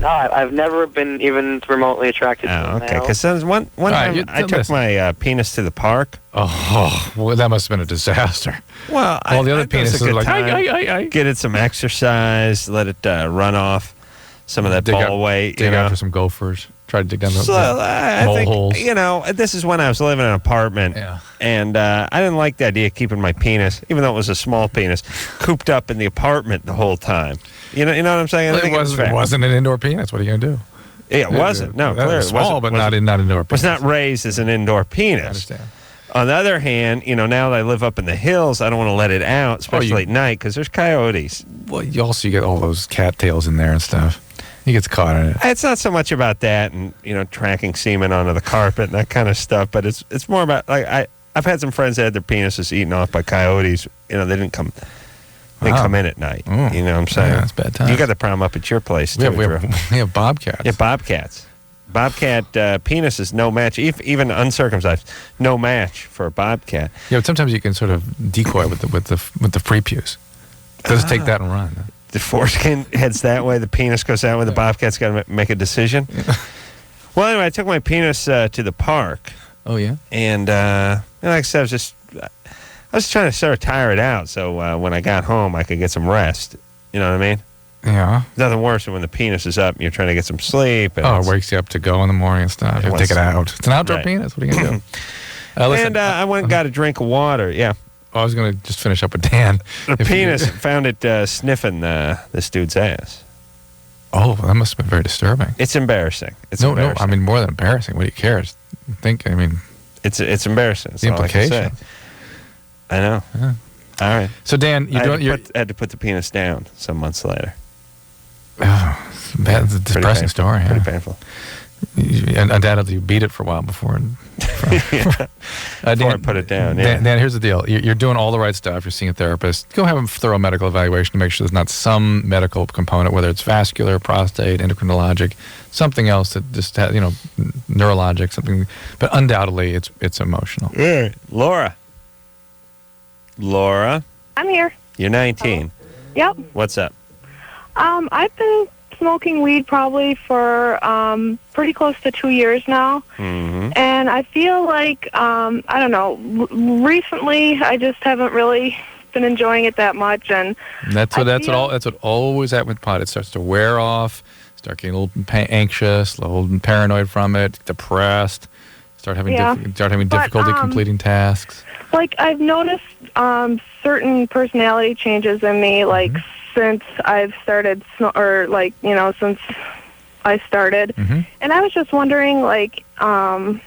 Speaker 11: No, I've never been even remotely attracted to a
Speaker 3: okay.
Speaker 11: male.
Speaker 3: Because one time I took my penis to the park.
Speaker 4: Oh, well, that must have been a disaster.
Speaker 3: Well,
Speaker 4: all the other penises are like, I.
Speaker 3: Get it some exercise, let it run off some of that ball weight.
Speaker 4: Dig out for some gophers. Try to dig down the
Speaker 3: mole
Speaker 4: holes.
Speaker 3: This is when I was living in an apartment, and I didn't like the idea of keeping my penis, even though it was a small penis, cooped up in the apartment the whole time. You know what I'm saying?
Speaker 4: Well, it wasn't an indoor penis. What are you going to do?
Speaker 3: Yeah, it wasn't. No, clearly.
Speaker 4: It was small, but not indoor penis.
Speaker 3: Was not raised as an indoor penis.
Speaker 4: I understand.
Speaker 3: On the other hand, now that I live up in the hills, I don't want to let it out, especially at night, because there's coyotes.
Speaker 4: Well, you get all those cattails in there and stuff. He gets caught in it.
Speaker 3: It's not so much about that and, tracking semen onto the carpet and that kind of stuff, but it's more about, like, I've had some friends that had their penises eaten off by coyotes. They didn't come in at night.
Speaker 4: Oh.
Speaker 3: You know what I'm saying?
Speaker 4: Yeah, that's bad times.
Speaker 3: You got the problem up at your place, too.
Speaker 4: We have bobcats.
Speaker 3: Yeah, bobcats. Bobcat penis is no match, even uncircumcised, no match for a bobcat.
Speaker 4: Yeah, but sometimes you can sort of decoy with the prepuce. Just take that and run.
Speaker 3: The foreskin heads that way, the penis goes that way, the bobcat's got to make a decision. Well, anyway, I took my penis to the park.
Speaker 4: Oh, yeah?
Speaker 3: And like I said, I was trying to sort of tire it out so when I got home, I could get some rest. You know what I mean?
Speaker 4: Yeah.
Speaker 3: Nothing worse than when the penis is up and you're trying to get some sleep. And
Speaker 4: it wakes you up to go in the morning and stuff. You take it out. It's an outdoor penis. What are you going to do?
Speaker 3: Listen, I went and got a drink of water. Yeah.
Speaker 4: I was going to just finish up with Dan.
Speaker 3: The penis found it sniffing this dude's ass.
Speaker 4: Oh, that must have been very disturbing.
Speaker 3: It's embarrassing.
Speaker 4: No, I mean, more than embarrassing. What do you care?
Speaker 3: It's embarrassing. That's
Speaker 4: the implication.
Speaker 3: All I can say. I know.
Speaker 4: Yeah.
Speaker 3: All right.
Speaker 4: So, Dan,
Speaker 3: I had to put the penis down some months later.
Speaker 4: Oh, it's a depressing story.
Speaker 3: Pretty painful.
Speaker 4: And undoubtedly, you beat it for a while before
Speaker 3: I put it down. Yeah.
Speaker 4: Dan, here's the deal. You're doing all the right stuff. You're seeing a therapist. Go have a thorough medical evaluation to make sure there's not some medical component, whether it's vascular, prostate, endocrinologic, something else that just has, neurologic, something. But undoubtedly, it's emotional.
Speaker 3: Yeah. Laura.
Speaker 5: I'm here.
Speaker 3: You're 19.
Speaker 5: Yep.
Speaker 3: What's up?
Speaker 5: I've been smoking weed probably for pretty close to 2 years now.
Speaker 3: Mm-hmm.
Speaker 5: And I feel like, I don't know, recently I just haven't really been enjoying it that much. And
Speaker 4: that's what always happens with pot. It starts to wear off, start getting a little anxious, a little paranoid from it, depressed, start having difficulty completing tasks.
Speaker 5: Like, I've noticed certain personality changes in me, like, since I've started, since I started.
Speaker 4: Mm-hmm.
Speaker 5: And I was just wondering, like, if I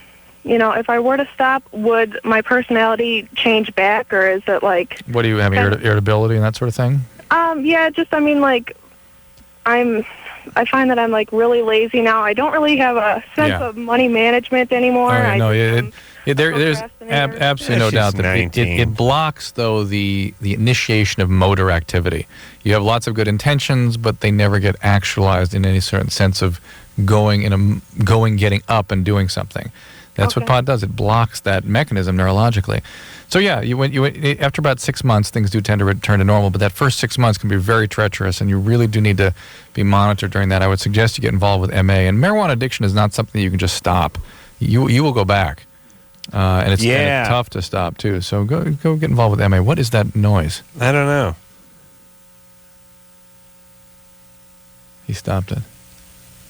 Speaker 5: were to stop, would my personality change back, or is it like...
Speaker 4: What do you have, irritability and that sort of thing?
Speaker 5: Yeah, just, I find that I'm, like, really lazy now. I don't really have a sense of money management anymore.
Speaker 4: There's absolutely no doubt that it blocks, though, the initiation of motor activity. You have lots of good intentions, but they never get actualized in any certain sense of getting up and doing something. That's what pot does. It blocks that mechanism neurologically. So yeah, after about 6 months, things do tend to return to normal. But that first 6 months can be very treacherous, and you really do need to be monitored during that. I would suggest you get involved with MA. And marijuana addiction is not something you can just stop. You will go back, and it's kind of tough to stop too. So go get involved with MA. What is that noise?
Speaker 3: I don't know.
Speaker 4: He stopped it.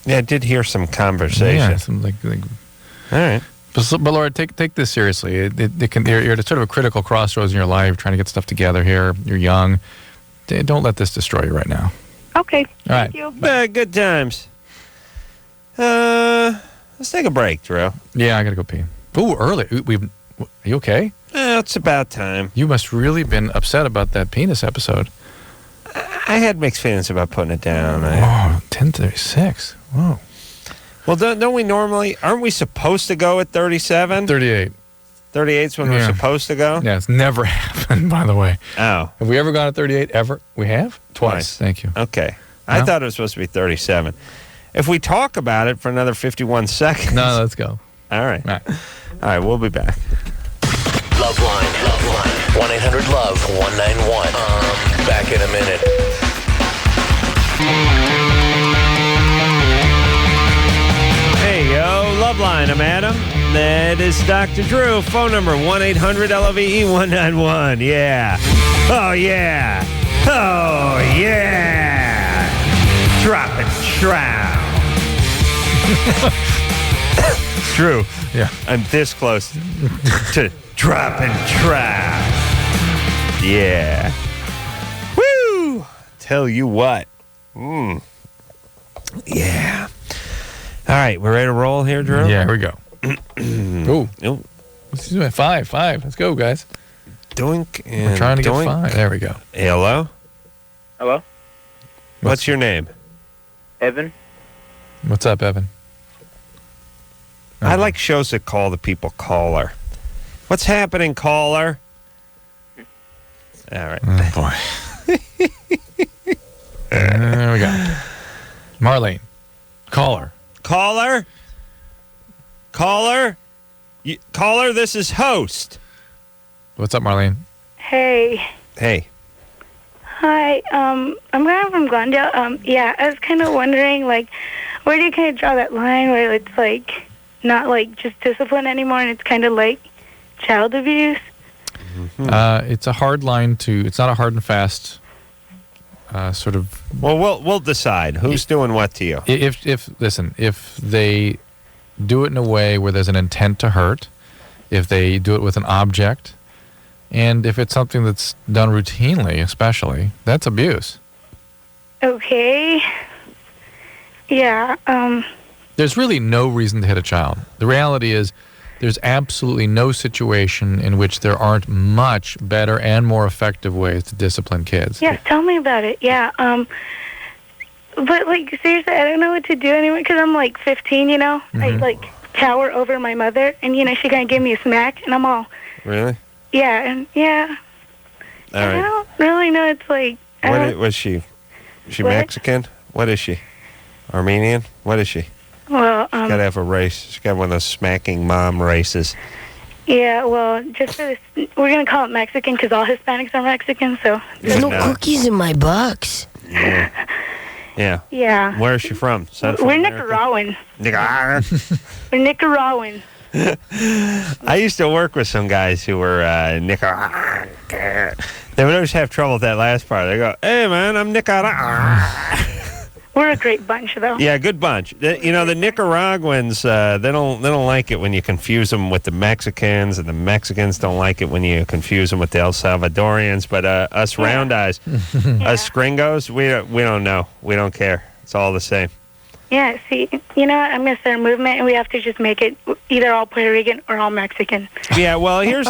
Speaker 3: Yeah, I did hear some conversation.
Speaker 4: Yeah, some like
Speaker 3: all right.
Speaker 4: But Laura, take this seriously. You're at sort of a critical crossroads in your life, trying to get stuff together here. You're young. Don't let this destroy you right now.
Speaker 5: Okay.
Speaker 4: Thank
Speaker 5: you.
Speaker 3: Good times. Let's take a break, Drew.
Speaker 4: Yeah, I gotta go pee. Ooh, early. Are you okay?
Speaker 3: It's about time.
Speaker 4: You must really been upset about that penis episode.
Speaker 3: I had mixed feelings about putting it down.
Speaker 4: 10:36. Whoa.
Speaker 3: Well, don't we normally... Aren't we supposed to go at 37?
Speaker 4: 38.
Speaker 3: 38's when we're supposed to go?
Speaker 4: Yeah, it's never happened, by the way.
Speaker 3: Oh.
Speaker 4: Have we ever gone at 38 ever? We have? Twice. Thank you.
Speaker 3: Okay. I
Speaker 4: No?
Speaker 3: thought it was supposed to be 37. If we talk about it for another 51 seconds.
Speaker 4: No, let's go.
Speaker 3: All right.
Speaker 4: All right.
Speaker 3: All right, we'll be back.
Speaker 1: LoveLine. 1-800-LOVE-191. Back in a minute.
Speaker 3: Hey, yo, LoveLine. I'm Adam. That is Dr. Drew. Phone number 1-800-LOVE-191. Yeah. Oh, yeah. Oh, yeah. Drop it, trow. Drew.
Speaker 4: Yeah.
Speaker 3: I'm this close to drop and trow. Yeah. Woo! Tell you what. Yeah. All right, we're ready to roll here, Drew?
Speaker 4: Yeah, here we go. Ooh.
Speaker 3: Nope.
Speaker 4: Excuse me. Five. Let's go, guys.
Speaker 3: Doink and
Speaker 4: We're trying to
Speaker 3: doink.
Speaker 4: get 5. There we go.
Speaker 3: Hey, hello?
Speaker 8: Hello?
Speaker 3: What's your name?
Speaker 8: Evan?
Speaker 4: What's up, Evan?
Speaker 3: I like shows that call the people caller. What's happening, caller? All right.
Speaker 4: Oh, boy. There we go. Marlene. Caller.
Speaker 3: Caller? Caller? Caller, this is host.
Speaker 4: What's up, Marlene?
Speaker 5: Hey.
Speaker 3: Hey.
Speaker 5: Hi. I'm kind of from Glendale. Yeah, I was kind of wondering, like, where do you kind of draw that line where it's, like, not, like, just discipline anymore and it's kind of like child abuse?
Speaker 4: It's a hard line to. It's not a hard and fast sort of.
Speaker 3: Well, we'll decide who's doing what to you.
Speaker 4: If they do it in a way where there's an intent to hurt, if they do it with an object, and if it's something that's done routinely, especially, that's abuse.
Speaker 5: Okay. Yeah.
Speaker 4: There's really no reason to hit a child. The reality is, there's absolutely no situation in which there aren't much better and more effective ways to discipline kids.
Speaker 5: Yeah, tell me about it. Yeah. But, like, seriously, I don't know what to do anymore because I'm, like, 15, you know? I, like, tower over my mother, and, you know, she kind of gave me a smack, and I'm all...
Speaker 3: Really?
Speaker 5: Yeah, and, yeah.
Speaker 3: All right.
Speaker 5: I don't really know. It's, like...
Speaker 3: Was she? Is she
Speaker 5: What?
Speaker 3: Mexican? What is she? Armenian? What is she?
Speaker 5: Well,
Speaker 3: She's got to have a race. She's got one of those smacking mom races.
Speaker 5: yeah, well, just for this... We're going to call it Mexican because all Hispanics are Mexican, so...
Speaker 12: There's no cookies in my box.
Speaker 3: Yeah. Yeah.
Speaker 5: Yeah.
Speaker 3: Where is she from? Central
Speaker 5: We're
Speaker 3: America?
Speaker 5: Nicaraguan.
Speaker 3: Nicaraguan.
Speaker 5: We're Nicaraguan.
Speaker 3: I used to work with some guys who were Nicaraguan. They would always have trouble with that last part. They go, "Hey man, I'm Nicaraguan."
Speaker 5: We're a great bunch, though.
Speaker 3: Yeah, good bunch. You know, the Nicaraguans, they don't like it when you confuse them with the Mexicans, and the Mexicans don't like it when you confuse them with the El Salvadorians. But us round eyes, us gringos, we don't know. We don't care. It's all the same.
Speaker 5: Yeah, see, you know what? I'm going to start a movement, and we have to just make it either all Puerto Rican or all Mexican.
Speaker 3: Yeah, well, here's,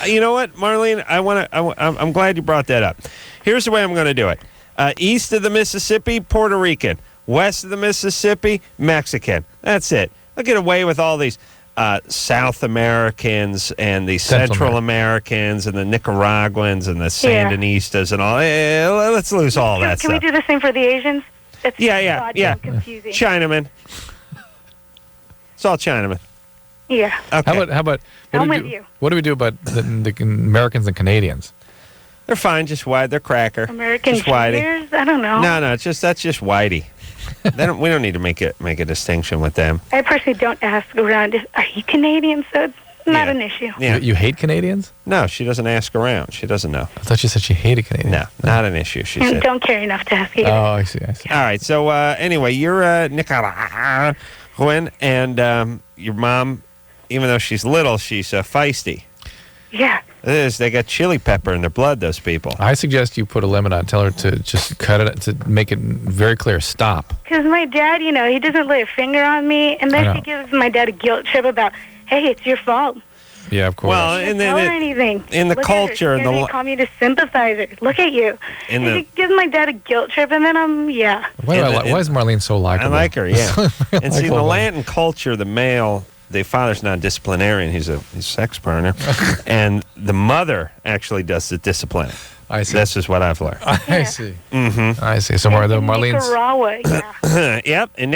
Speaker 3: you know what, Marlene? I'm glad you brought that up. Here's the way I'm going to do it. East of the Mississippi, Puerto Rican. West of the Mississippi, Mexican. That's it. I'll get away with all these South Americans and the Central Americans and the Nicaraguans and the Sandinistas and all. Let's lose all that
Speaker 5: Can
Speaker 3: stuff.
Speaker 5: we do the same for the Asians? That's
Speaker 3: Yeah.
Speaker 5: confusing.
Speaker 3: Chinaman. It's all Chinaman.
Speaker 5: Yeah.
Speaker 3: Okay.
Speaker 4: How about
Speaker 5: I'm with you.
Speaker 4: What do we do about the Americans and Canadians?
Speaker 3: They're fine, just white. They're cracker.
Speaker 5: American
Speaker 3: just whitey.
Speaker 5: juniors? I don't know.
Speaker 3: No, that's just whitey. We don't need to make a distinction with them.
Speaker 5: I personally don't ask around, are you Canadian? So it's not an issue.
Speaker 3: Yeah.
Speaker 4: You hate Canadians?
Speaker 3: No, she doesn't ask around. She doesn't know.
Speaker 4: I thought you said she hated Canadians.
Speaker 3: No, not an issue, she
Speaker 5: And
Speaker 3: said.
Speaker 5: don't care enough to ask either.
Speaker 4: Oh, I see.
Speaker 3: All right, so anyway, you're Nicaraguan, and your mom, even though she's little, she's feisty.
Speaker 5: Yeah.
Speaker 3: They got chili pepper in their blood, those people.
Speaker 4: I suggest you put a limit on it. Tell her to just cut it, to make it very clear. Stop.
Speaker 5: Because my dad, you know, he doesn't lay a finger on me, and
Speaker 4: I
Speaker 5: then
Speaker 4: know.
Speaker 5: she gives my dad a guilt trip about, hey, it's your fault.
Speaker 4: Yeah, of course.
Speaker 3: Well,
Speaker 5: She
Speaker 3: and
Speaker 5: doesn't tell her
Speaker 3: then
Speaker 5: anything.
Speaker 3: in the
Speaker 5: Look
Speaker 3: culture
Speaker 5: at her.
Speaker 3: and
Speaker 5: They call me the sympathizer. Look at you.
Speaker 3: In
Speaker 5: And
Speaker 3: the-
Speaker 5: she gives my dad a guilt trip, and then
Speaker 4: Why is Marlene so likable?
Speaker 3: I like her, yeah. And see, in the
Speaker 4: Likable.
Speaker 3: Latin culture, the male the father's not a disciplinarian; he's a sex partner, and the mother actually does the discipline.
Speaker 4: I see.
Speaker 3: This is what I've learned.
Speaker 4: I see.
Speaker 3: Mm-hmm.
Speaker 4: I see. So Marlene's.
Speaker 5: Nicaragua, yeah.
Speaker 3: Yep. And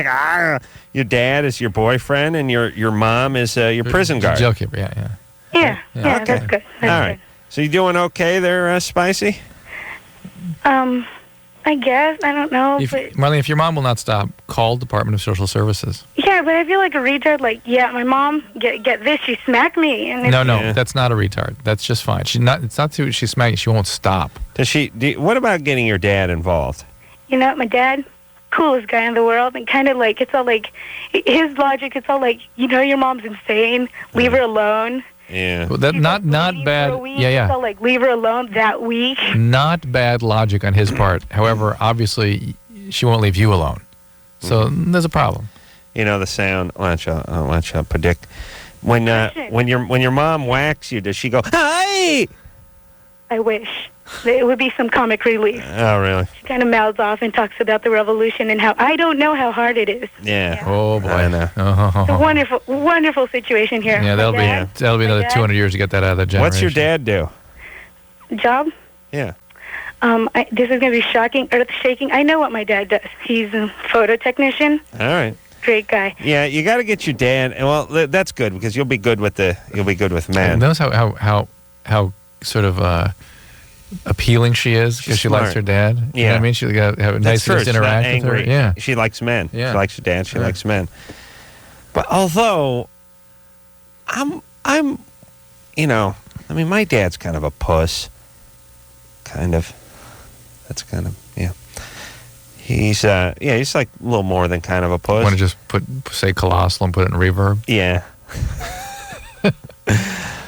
Speaker 3: your dad is your boyfriend, and your mom is your prison guard.
Speaker 4: Jail keeper. Yeah.
Speaker 5: Yeah,
Speaker 3: Okay.
Speaker 5: that's good. That's
Speaker 3: All right. So you doing okay there, Spicy?
Speaker 5: good. I guess. I don't know. But
Speaker 4: Marlene, if your mom will not stop, call Department of Social Services.
Speaker 5: yeah, but I feel like a retard. Like, yeah, my mom, get this, she smacked me. And
Speaker 4: No, that's not a retard. That's just fine. It's not too. She's smacking. She won't stop.
Speaker 3: What about getting your dad involved?
Speaker 5: You know, my dad, coolest guy in the world, and kind of like, it's all like, his logic, it's all like, your mom's insane, leave her alone.
Speaker 3: Yeah.
Speaker 4: Well, that not bad. Yeah.
Speaker 5: It's all like, leave her alone that week.
Speaker 4: Not bad logic on his part. However, obviously, she won't leave you alone. So there's a problem.
Speaker 3: You know the sound. Watch out, predict. When your mom whacks you, does she go, "Hi"?
Speaker 5: I wish. It would be some comic relief.
Speaker 3: Oh, really?
Speaker 5: She kind of mouths off and talks about the revolution and how I don't know how hard it is.
Speaker 3: Yeah.
Speaker 4: Oh boy.
Speaker 3: I know.
Speaker 4: Oh.
Speaker 5: It's a wonderful, wonderful situation here.
Speaker 4: Yeah, that'll be another 200 years to get that out of the generation.
Speaker 3: What's your dad do?
Speaker 5: Job?
Speaker 3: Yeah.
Speaker 5: This is going to be shocking, earth-shaking. I know what my dad does. He's a photo technician.
Speaker 3: All right.
Speaker 5: Great guy.
Speaker 3: Yeah, you got to get your dad. Well, that's good because you'll be good with men.
Speaker 4: Notice how sort of appealing she is because she likes her dad.
Speaker 3: Yeah.
Speaker 4: You know what I mean? She's got to have a
Speaker 3: That's
Speaker 4: nice
Speaker 3: true. She's not
Speaker 4: interact with her.
Speaker 3: angry.
Speaker 4: Yeah.
Speaker 3: She likes men.
Speaker 4: Yeah.
Speaker 3: She likes her dad. She likes men. But although I'm my dad's kind of a puss. Kind of. That's kind of, yeah. He's like a little more than kind of a puss.
Speaker 4: Want to just say colossal and put it in reverb?
Speaker 3: Yeah.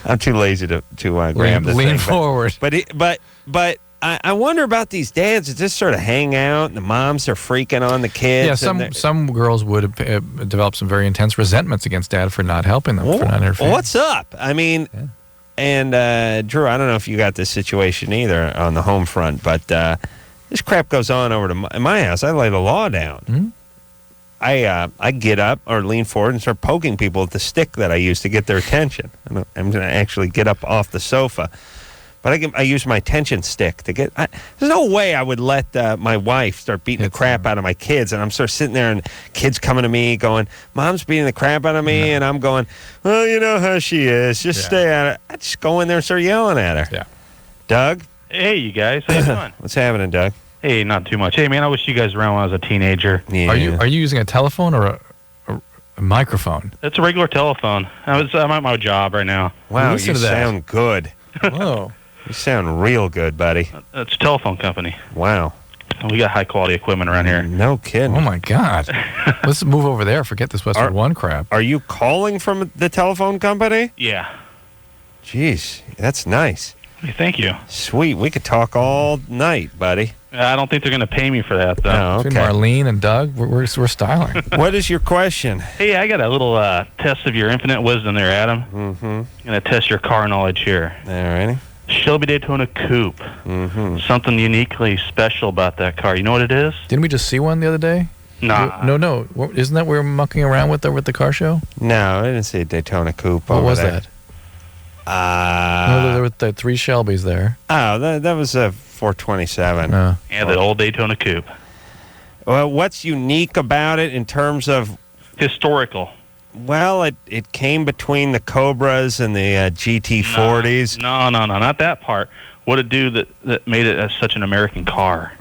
Speaker 3: I'm too lazy to grab the
Speaker 4: lean
Speaker 3: thing.
Speaker 4: forward.
Speaker 3: But I wonder about these dads that just sort of hang out, and the moms are freaking on the kids.
Speaker 4: Yeah, some girls would develop some very intense resentments against dad for not helping them, for not interfering.
Speaker 3: What's up? I mean, and Drew, I don't know if you got this situation either on the home front, but this crap goes on over to my house. I lay the law down.
Speaker 4: Mm-hmm.
Speaker 3: I get up or lean forward and start poking people with the stick that I use to get their attention. I'm going to actually get up off the sofa. But I use my tension stick to get... there's no way I would let my wife start beating the crap out of my kids. And I'm sort of sitting there and kids coming to me going, Mom's beating the crap out of me. And I'm going, well, you know how she is. Just stay at it. I just go in there and start yelling at her.
Speaker 4: Yeah.
Speaker 3: Doug?
Speaker 13: Hey, you guys. How you doing?
Speaker 3: What's happening, Doug?
Speaker 13: Hey, not too much. Hey, man, I wish you guys were around when I was a teenager.
Speaker 3: Yeah.
Speaker 4: Are you using a telephone or a microphone?
Speaker 13: It's a regular telephone. I'm at my job right now.
Speaker 3: Wow,
Speaker 4: Listen
Speaker 3: you
Speaker 4: to that.
Speaker 3: sound good.
Speaker 4: Whoa.
Speaker 3: You sound real good, buddy.
Speaker 13: It's a telephone company.
Speaker 3: Wow.
Speaker 13: We got high-quality equipment around here.
Speaker 3: No kidding.
Speaker 4: Oh, my God. Let's move over there. Forget this Westwood One crap.
Speaker 3: Are you calling from the telephone company?
Speaker 13: Yeah.
Speaker 3: Jeez, that's nice.
Speaker 13: Hey, thank you.
Speaker 3: Sweet. We could talk all night, buddy.
Speaker 13: I don't think they're going to pay me for that, though.
Speaker 3: Oh, okay.
Speaker 4: Between Marlene and Doug, we're styling.
Speaker 3: What is your question?
Speaker 13: Hey, I got a little test of your infinite wisdom there, Adam.
Speaker 3: Mm-hmm.
Speaker 13: I'm going to test your car knowledge here.
Speaker 3: All righty.
Speaker 13: Shelby Daytona Coupe.
Speaker 3: Mm-hmm.
Speaker 13: Something uniquely special about that car. You know what it is?
Speaker 4: Didn't we just see one the other day?
Speaker 13: Nah.
Speaker 4: No. Isn't that what we were mucking around with over at the car show?
Speaker 3: No, I didn't see a Daytona Coupe
Speaker 4: What
Speaker 3: over
Speaker 4: was
Speaker 3: there.
Speaker 4: that? No, there were the 3 Shelbys there.
Speaker 3: Oh, that was a 427.
Speaker 4: No.
Speaker 13: Yeah, the old Daytona Coupe.
Speaker 3: Well, what's unique about it in terms of...
Speaker 13: Historical.
Speaker 3: Well, it came between the Cobras and the GT40s.
Speaker 13: No, not that part. What it do that made it such an American car?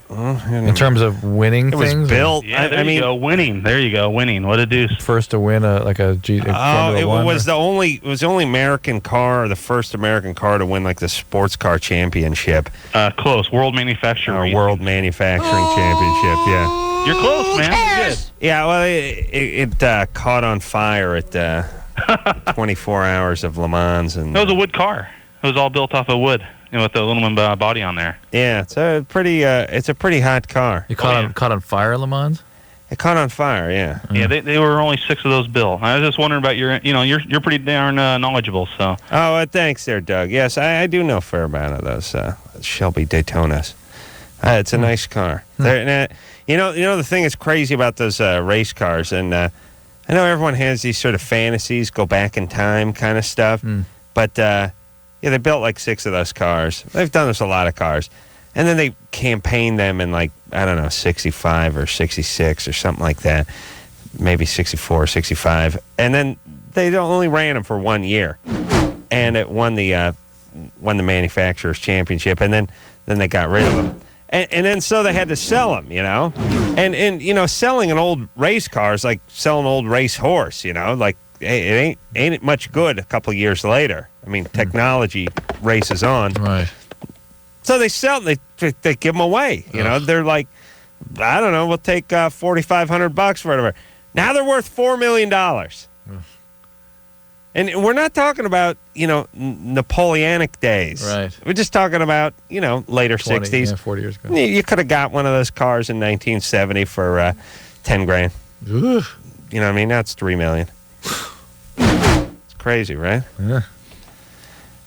Speaker 4: In terms of winning
Speaker 3: it
Speaker 4: things?
Speaker 3: Was built.
Speaker 13: Yeah, there you go, winning. There you go, winning. What it do?
Speaker 4: First to win a Formula One?
Speaker 3: Was the only American car, the first American car to win like the sports car championship.
Speaker 13: Close. World Manufacturing.
Speaker 3: World Manufacturing Championship. Yeah.
Speaker 13: You're close, man. You're good.
Speaker 3: Yeah. Well, it caught on fire at 24 hours of Le Mans, and
Speaker 13: it was a wood car. It was all built off of wood. With the aluminum body on there.
Speaker 3: Yeah, it's a pretty hot car.
Speaker 4: You caught on fire, Le Mans?
Speaker 3: It caught on fire, yeah.
Speaker 13: Yeah, they were only 6 of those built. I was just wondering about you're pretty darn knowledgeable, so.
Speaker 3: Oh, thanks there, Doug. Yes, I do know a fair amount of those Shelby Daytonas. It's a nice car. You know the thing that's crazy about those race cars, and I know everyone has these sort of fantasies, go back in time kind of stuff. But, yeah, they built like 6 of those cars. They've done this a lot of cars. And then they campaigned them in like, I don't know, 65 or 66 or something like that. Maybe 64 or 65. And then they only ran them for 1 year. And it won the manufacturer's championship. And then they got rid of them. And then so they had to sell them, And selling an old race car is like selling an old race horse, Like, it ain't much good a couple of years later. I mean, technology races on.
Speaker 4: Right.
Speaker 3: So they sell them. They give them away, They're like, I don't know, we'll take $4,500 for whatever. Now they're worth $4 million. And we're not talking about, Napoleonic days.
Speaker 4: Right.
Speaker 3: We're just talking about, later
Speaker 4: 20,
Speaker 3: 60s.
Speaker 4: Yeah, 40 years ago.
Speaker 3: You could have got one of those cars in 1970 for $10,000.
Speaker 4: Ugh.
Speaker 3: You know what I mean? That's $3 million. It's crazy, right?
Speaker 4: Yeah.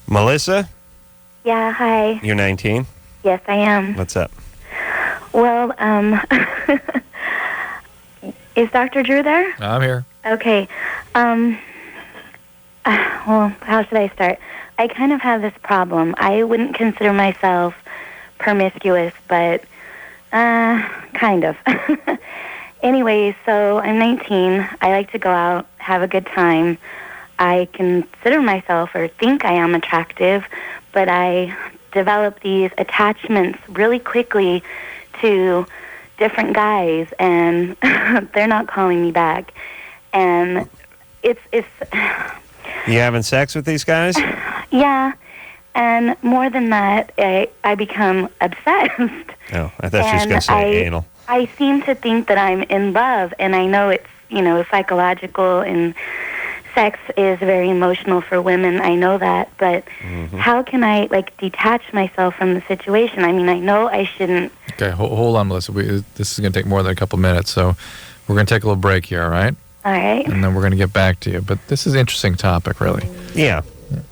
Speaker 3: Melissa,
Speaker 14: Yeah, hi.
Speaker 3: you're 19.
Speaker 14: Yes, I am.
Speaker 3: What's up?
Speaker 14: Well, is Dr. Drew there?
Speaker 4: I'm here.
Speaker 14: Okay. Well, how should I start? I kind of have this problem. I wouldn't consider myself promiscuous, but kind of. Anyway, so I'm 19. I like to go out, have a good time. I consider myself or think I am attractive, but I develop these attachments really quickly to different guys, and they're not calling me back. And it's
Speaker 3: You having sex with these guys?
Speaker 14: yeah, and more than that, I become obsessed.
Speaker 3: Oh, I thought she was going to say anal.
Speaker 14: I seem to think that I'm in love, and I know it's, psychological, and sex is very emotional for women. I know that, but how can I, detach myself from the situation? I mean, I know I shouldn't.
Speaker 4: Okay, hold on, Melissa. This is going to take more than a couple minutes, so we're going to take a little break here, all right?
Speaker 14: All right.
Speaker 4: And then we're going to get back to you. But this is an interesting topic, really.
Speaker 3: Yeah.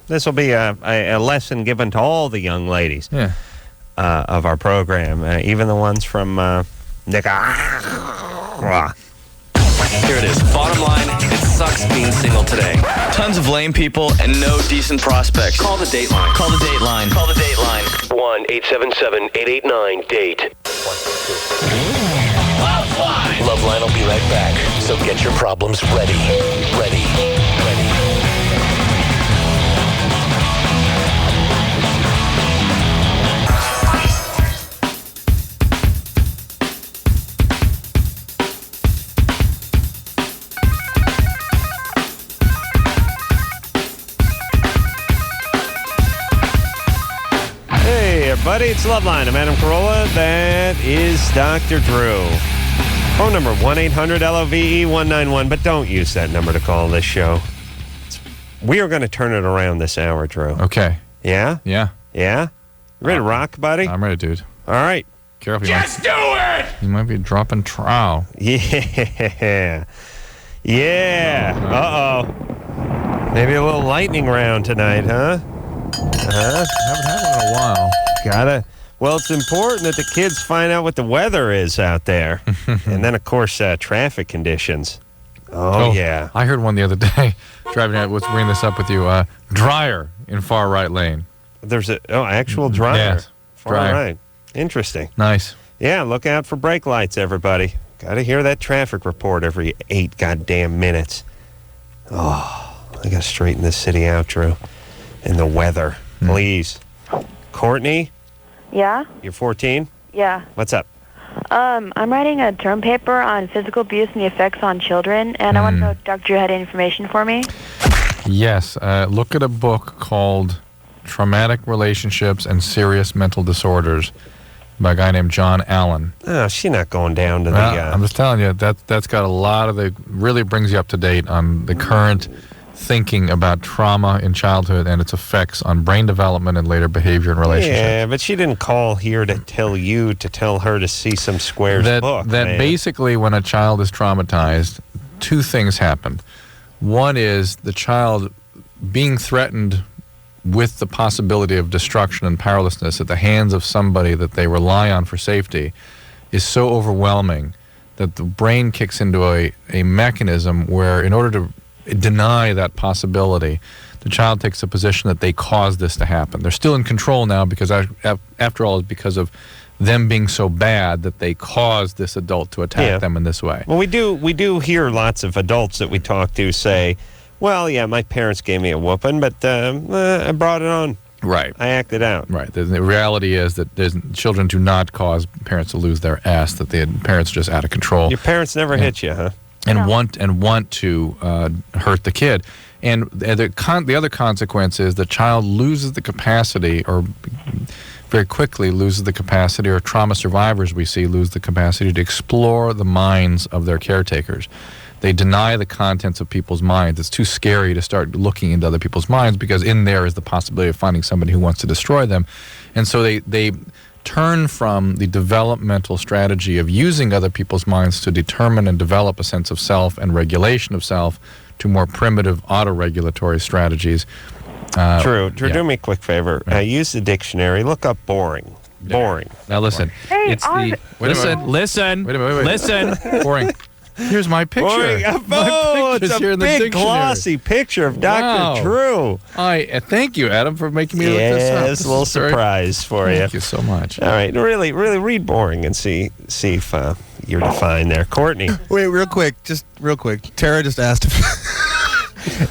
Speaker 3: This will be a lesson given to all the young ladies of our program, even the ones from Nicaragua.
Speaker 15: Here it is. Bottom line, it sucks being single today. Tons of lame people and no decent prospects. Call the Dateline. Call the Dateline. Call the Dateline.
Speaker 1: 1-877-889-DATE. LoveLine will be right back. So get your problems ready. Ready.
Speaker 3: Hey, everybody, it's Loveline. I'm Adam Carolla. That is Dr. Drew. Phone number 1-800-LOVE-191, but don't use that number to call this show. We are going to turn it around this hour, Drew.
Speaker 4: Okay.
Speaker 3: Yeah?
Speaker 4: Yeah.
Speaker 3: Yeah? You ready to rock, buddy?
Speaker 4: I'm ready, dude.
Speaker 3: All right.
Speaker 4: Careful.
Speaker 3: Just do it!
Speaker 4: You might be dropping trowel.
Speaker 3: Yeah. Yeah. Uh-oh. Maybe a little lightning round tonight, huh?
Speaker 4: Haven't had one in a while.
Speaker 3: Well, it's important that the kids find out what the weather is out there. And then, of course, traffic conditions. Oh, yeah.
Speaker 4: I heard one the other day, driving out, let's bring this up with you, dryer in far right lane.
Speaker 3: There's actual dryer.
Speaker 4: Yes,
Speaker 3: Far
Speaker 4: dryer.
Speaker 3: right. Interesting.
Speaker 4: Nice.
Speaker 3: Yeah, look out for brake lights, everybody. Got to hear that traffic report every 8 goddamn minutes. Oh, I got to straighten this city out, Drew. And the weather, please. Courtney,
Speaker 16: Yeah?
Speaker 3: you're 14?
Speaker 16: Yeah.
Speaker 3: What's up?
Speaker 16: I'm writing a term paper on physical abuse and the effects on children, and I want to know if Dr. Drew had any information for me.
Speaker 4: Yes. Look at a book called Traumatic Relationships and Serious Mental Disorders by a guy named John Allen.
Speaker 3: Oh, she's not going down to the...
Speaker 4: I'm just telling you, that's got a lot of really brings you up to date on the current thinking about trauma in childhood and its effects on brain development and later behavior and relationships.
Speaker 3: Yeah, but she didn't call here to tell her to see some Squares book.
Speaker 4: That basically, when a child is traumatized, two things happen. One is the child being threatened with the possibility of destruction and powerlessness at the hands of somebody that they rely on for safety is so overwhelming that the brain kicks into a mechanism where, in order to deny that possibility, the child takes a position that they caused this to happen. They're still in control now because, after all, it's because of them being so bad that they caused this adult to attack them in this way.
Speaker 3: Well, we do hear lots of adults that we talk to say, well, yeah, my parents gave me a whooping, but I brought it on.
Speaker 4: Right.
Speaker 3: I acted out.
Speaker 4: Right. The reality is that children do not cause parents to lose their ass, that the parents are just out of control.
Speaker 3: Your parents never hit you, huh?
Speaker 4: And want to hurt the kid. And the other consequence is the child loses the capacity, or very quickly loses the capacity, or trauma survivors we see lose the capacity to explore the minds of their caretakers. They deny the contents of people's minds. It's too scary to start looking into other people's minds because in there is the possibility of finding somebody who wants to destroy them. And so they turn from the developmental strategy of using other people's minds to determine and develop a sense of self and regulation of self to more primitive auto-regulatory strategies.
Speaker 3: Drew, do me a quick favor. Use the dictionary. Look up boring. Boring.
Speaker 4: Now listen.
Speaker 3: Hey,
Speaker 4: it's the
Speaker 3: listen.
Speaker 4: Wait a minute.
Speaker 3: Listen.
Speaker 4: Boring. Here's my picture.
Speaker 3: Boring. Oh, it's a
Speaker 4: here in the
Speaker 3: big
Speaker 4: dictionary.
Speaker 3: glossy picture of Dr.
Speaker 4: Wow.
Speaker 3: Drew.
Speaker 4: Thank you, Adam, for making me look this up.
Speaker 3: Yes, a little surprise for you.
Speaker 4: Thank you so much.
Speaker 3: All right, really read boring and see if you're defined there. Courtney.
Speaker 10: Wait, real quick. Tara just asked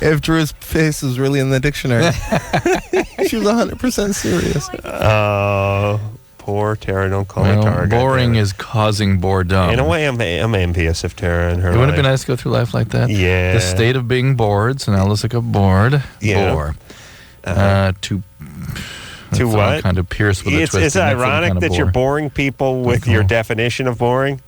Speaker 10: if Drew's face is really in the dictionary. She was 100% serious.
Speaker 3: Oh, poor Tara. Don't call her target.
Speaker 4: Boring is causing boredom.
Speaker 3: In a way, I'm envious of Tara and her
Speaker 4: It wouldn't
Speaker 3: life.
Speaker 4: be nice to go through life like that.
Speaker 3: Yeah.
Speaker 4: The state of being bored. So now let's look up bored.
Speaker 3: Yeah.
Speaker 4: Bore.
Speaker 3: To what?
Speaker 4: Kind of pierced with a twist.
Speaker 3: It's ironic
Speaker 4: kind of
Speaker 3: that you're boring people with your definition of boring.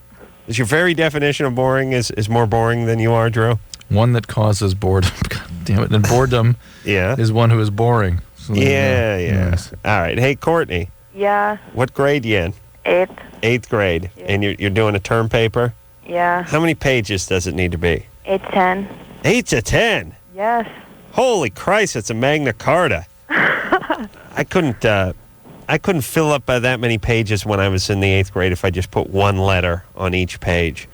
Speaker 3: Is your very definition of boring is more boring than you are, Drew?
Speaker 4: One that causes boredom. God damn it. And boredom is one who is boring. So
Speaker 3: Yes. All right. Hey, Courtney.
Speaker 16: Yeah.
Speaker 3: What grade you in?
Speaker 16: 8th.
Speaker 3: 8th grade. Yeah. And you're doing a term paper?
Speaker 16: Yeah.
Speaker 3: How many pages does it need to be?
Speaker 16: 8 to 10.
Speaker 3: 8 to 10?
Speaker 16: Yes.
Speaker 3: Holy Christ, it's a Magna Carta. I couldn't fill up that many pages when I was in the 8th grade if I just put one letter on each page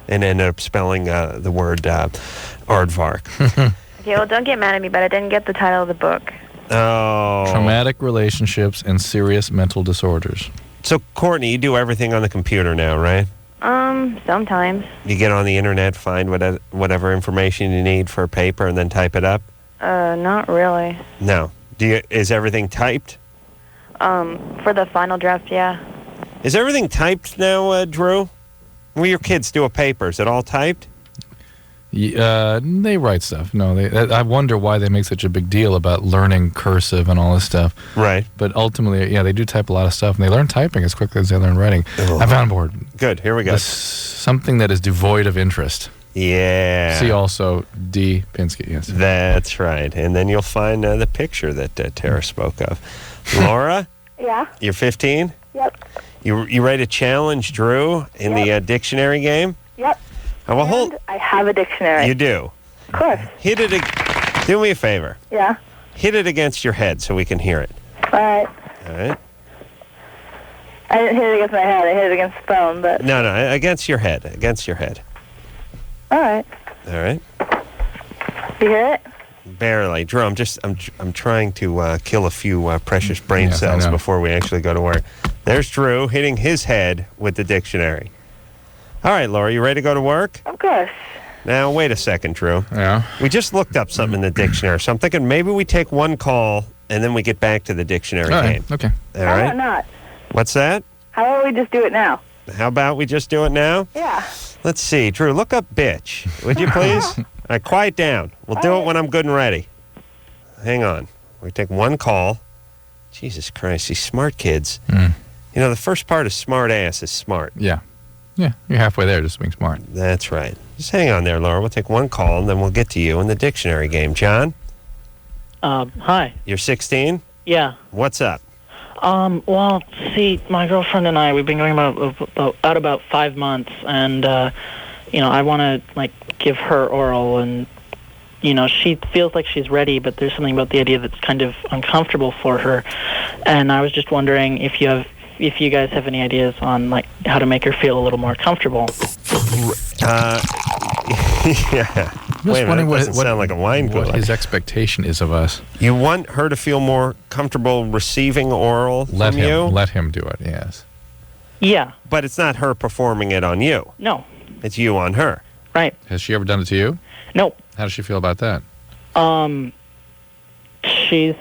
Speaker 3: and ended up spelling the word aardvark.
Speaker 16: Okay, well, don't get mad at me, but I didn't get the title of the book.
Speaker 3: Oh.
Speaker 4: Traumatic relationships and serious mental disorders.
Speaker 3: So, Courtney, you do everything on the computer now, right?
Speaker 16: Sometimes.
Speaker 3: You get on the internet, find whatever information you need for a paper, and then type it up?
Speaker 16: Not really.
Speaker 3: No. Is everything typed?
Speaker 16: For the final draft, yeah.
Speaker 3: Is everything typed now, Drew? When your kids do a paper, is it all typed?
Speaker 4: They write stuff. No, I wonder why they make such a big deal about learning cursive and all this stuff.
Speaker 3: Right.
Speaker 4: But ultimately, yeah, they do type a lot of stuff, and they learn typing as quickly as they learn writing. I found a board.
Speaker 3: Good. Here we go.
Speaker 4: Something that is devoid of interest.
Speaker 3: Yeah.
Speaker 4: See also D. Pinsky. Yes.
Speaker 3: That's right. And then you'll find the picture that Tara spoke of. Laura?
Speaker 9: Yeah.
Speaker 3: You're 15?
Speaker 9: Yep.
Speaker 3: You ready to challenge Drew in the dictionary game?
Speaker 9: Yep.
Speaker 3: Well,
Speaker 9: I have a dictionary.
Speaker 3: You do?
Speaker 9: Of course.
Speaker 3: Hit it. Do me a favor.
Speaker 9: Yeah.
Speaker 3: Hit it against your head so we can hear it.
Speaker 9: All right.
Speaker 3: All right.
Speaker 9: I didn't hit it against my head. I hit it against the phone, but...
Speaker 3: No, against your head. Against your head.
Speaker 9: All right.
Speaker 3: All right.
Speaker 9: You hear it?
Speaker 3: Barely. Drew, I'm trying to kill a few precious brain cells before we actually go to work. There's Drew hitting his head with the dictionary. All right, Laura, you ready to go to work?
Speaker 9: Of course.
Speaker 3: Now, wait a second, Drew.
Speaker 4: Yeah?
Speaker 3: We just looked up something in the dictionary, so I'm thinking maybe we take one call and then we get back to the dictionary game.
Speaker 4: Okay.
Speaker 3: All right?
Speaker 9: How about not?
Speaker 3: What's that?
Speaker 9: How about we just do it now?
Speaker 3: How about we just do it now?
Speaker 9: Yeah.
Speaker 3: Let's see. Drew, look up bitch, would you please? All right, quiet down. We'll do it when I'm good and ready. Hang on. We take one call. Jesus Christ, these smart kids. You know, the first part of smart ass is smart.
Speaker 4: Yeah. Yeah, you're halfway there, just being smart.
Speaker 3: That's right. Just hang on there, Laura. We'll take one call, and then we'll get to you in the dictionary game. John?
Speaker 17: Hi.
Speaker 3: You're 16?
Speaker 17: Yeah.
Speaker 3: What's up?
Speaker 17: Well, see, my girlfriend and I, we've been going about 5 months, and, I want to, give her oral, and, she feels like she's ready, but there's something about the idea that's kind of uncomfortable for her, and I was just wondering if you guys have any ideas on, how to make her feel a little more comfortable.
Speaker 3: Yeah.
Speaker 4: I'm
Speaker 3: Wait
Speaker 4: just
Speaker 3: a minute,
Speaker 4: wondering
Speaker 3: that
Speaker 4: what,
Speaker 3: doesn't sound like a wine
Speaker 4: what
Speaker 3: cooler.
Speaker 4: his expectation is of us.
Speaker 3: You want her to feel more comfortable receiving oral
Speaker 4: Let
Speaker 3: from
Speaker 4: him.
Speaker 3: you?
Speaker 4: Let him do it. Yes.
Speaker 17: Yeah.
Speaker 3: But it's not her performing it on you.
Speaker 17: No.
Speaker 3: It's you on her.
Speaker 17: Right.
Speaker 4: Has she ever done it to you?
Speaker 17: Nope.
Speaker 4: How does she feel about that?
Speaker 17: She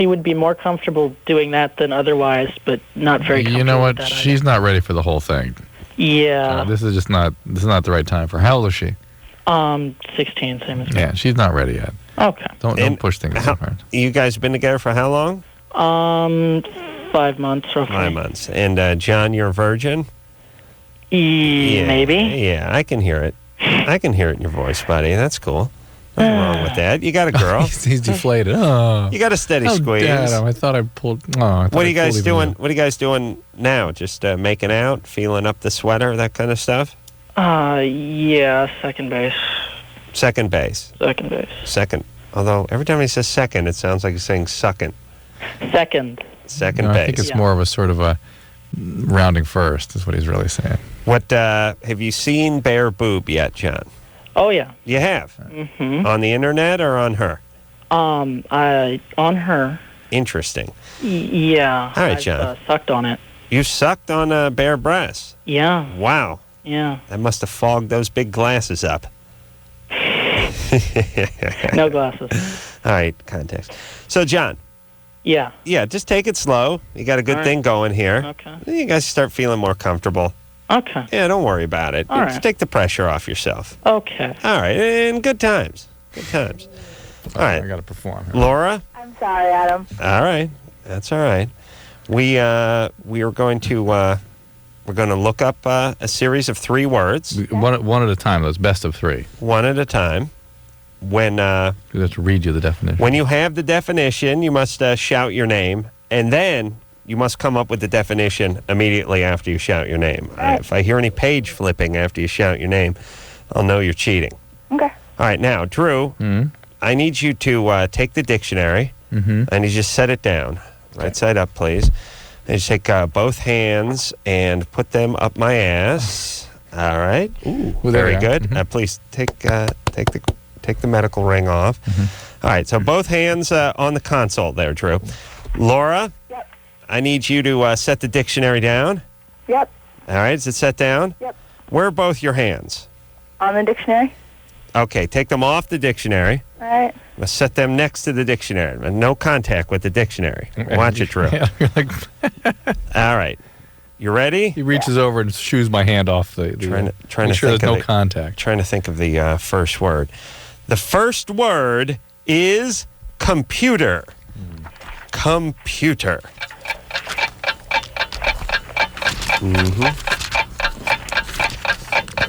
Speaker 17: would be more comfortable doing that than otherwise, but not very comfortable.
Speaker 4: You know what?
Speaker 17: with that
Speaker 4: She's not ready for the whole thing.
Speaker 17: Yeah.
Speaker 4: This is not the right time for her. How old is she?
Speaker 17: 16, same as me.
Speaker 4: Yeah, she's not ready yet.
Speaker 17: Okay.
Speaker 4: Don't push things too hard.
Speaker 3: You guys been together for how long?
Speaker 17: 5 months roughly.
Speaker 3: 5 months. And John, you're a virgin?
Speaker 17: Maybe.
Speaker 3: Yeah, I can hear it. I can hear it in your voice, buddy. That's cool. Nothing wrong with that. You got a girl.
Speaker 4: He's deflated. Oh.
Speaker 3: You got a steady squeeze.
Speaker 4: Adam, I thought I pulled. What
Speaker 3: What are you guys doing? What are you guys doing now? Just making out, feeling up the sweater, that kind of stuff?
Speaker 17: Yeah, second base.
Speaker 3: Second base.
Speaker 17: Second base.
Speaker 3: Second. Although every time he says second, it sounds like he's saying sucking.
Speaker 17: Second.
Speaker 3: Second
Speaker 4: No,
Speaker 3: base.
Speaker 4: I think it's more of a sort of a rounding first, is what he's really saying.
Speaker 3: What have you seen bare boob yet, John?
Speaker 17: Oh yeah.
Speaker 3: You have?
Speaker 17: Mm-hmm.
Speaker 3: On the internet or on her?
Speaker 17: On her.
Speaker 3: Interesting.
Speaker 17: Yeah.
Speaker 3: All right,
Speaker 17: I've,
Speaker 3: John.
Speaker 17: sucked on it.
Speaker 3: You sucked on bare breasts?
Speaker 17: Yeah.
Speaker 3: Wow.
Speaker 17: Yeah.
Speaker 3: That must have fogged those big glasses up.
Speaker 17: No glasses.
Speaker 3: All right, context. So, John.
Speaker 17: Yeah.
Speaker 3: Yeah, just take it slow. You got a good
Speaker 17: All right.
Speaker 3: thing going here.
Speaker 17: Okay.
Speaker 3: Then you guys start feeling more comfortable.
Speaker 17: Okay.
Speaker 3: Yeah, don't worry about it.
Speaker 17: All
Speaker 3: Just
Speaker 17: right.
Speaker 3: take the pressure off yourself.
Speaker 17: Okay.
Speaker 3: All right, and good times. Good times. All right.
Speaker 4: I got to perform.
Speaker 3: Laura?
Speaker 14: I'm sorry, Adam.
Speaker 3: All right. That's all right. We are going to look up a series of 3 words.
Speaker 4: One at a time. That's best of 3.
Speaker 3: One at a time. When
Speaker 4: we have to read you the definition.
Speaker 3: When you have the definition, you must shout your name, and then you must come up with the definition immediately after you shout your name. If I hear any page flipping after you shout your name, I'll know you're cheating.
Speaker 14: Okay.
Speaker 3: All right, now, Drew, I need you to take the dictionary, and you just set it down. Right side up, please. And just take both hands and put them up my ass. All right. Ooh,
Speaker 4: Well, there
Speaker 3: very
Speaker 4: we are.
Speaker 3: good. Please take the medical ring off. All right, so both hands on the console there, Drew. Laura?
Speaker 14: Yep.
Speaker 3: I need you to set the dictionary down.
Speaker 14: Yep.
Speaker 3: All right, is it set down?
Speaker 14: Yep.
Speaker 3: Where are both your hands?
Speaker 14: On the dictionary.
Speaker 3: Okay, take them off the dictionary.
Speaker 14: All right.
Speaker 3: Let's set them next to the dictionary. No contact with the dictionary. Watch it, Drew.
Speaker 4: Yeah, you're like,
Speaker 3: All right. You ready?
Speaker 4: he reaches over and shoos my hand off the
Speaker 3: Trying
Speaker 4: make
Speaker 3: to
Speaker 4: sure
Speaker 3: think
Speaker 4: there's
Speaker 3: of
Speaker 4: no contact.
Speaker 3: Trying to think of the first word. The first word is computer. Computer.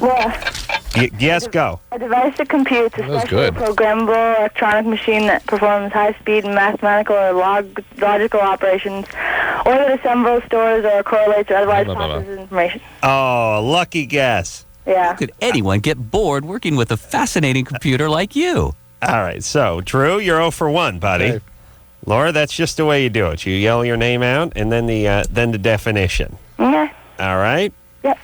Speaker 14: Well,
Speaker 3: Yes, go.
Speaker 14: a device that computes,
Speaker 4: That was
Speaker 14: especially
Speaker 4: good.
Speaker 14: a programmable electronic machine that performs high-speed mathematical or logical operations, or that assembles, stores, or correlates or otherwise
Speaker 4: Blah, blah, blah.
Speaker 14: processes information.
Speaker 3: Oh, lucky guess.
Speaker 14: Yeah.
Speaker 18: Could anyone get bored working with a fascinating computer like you?
Speaker 3: All right, so, Drew, you're 0 for 1, buddy.
Speaker 4: Okay.
Speaker 3: Laura, that's just the way you do it. You yell your name out, and then the definition.
Speaker 14: Okay.
Speaker 3: All right?
Speaker 14: Yep.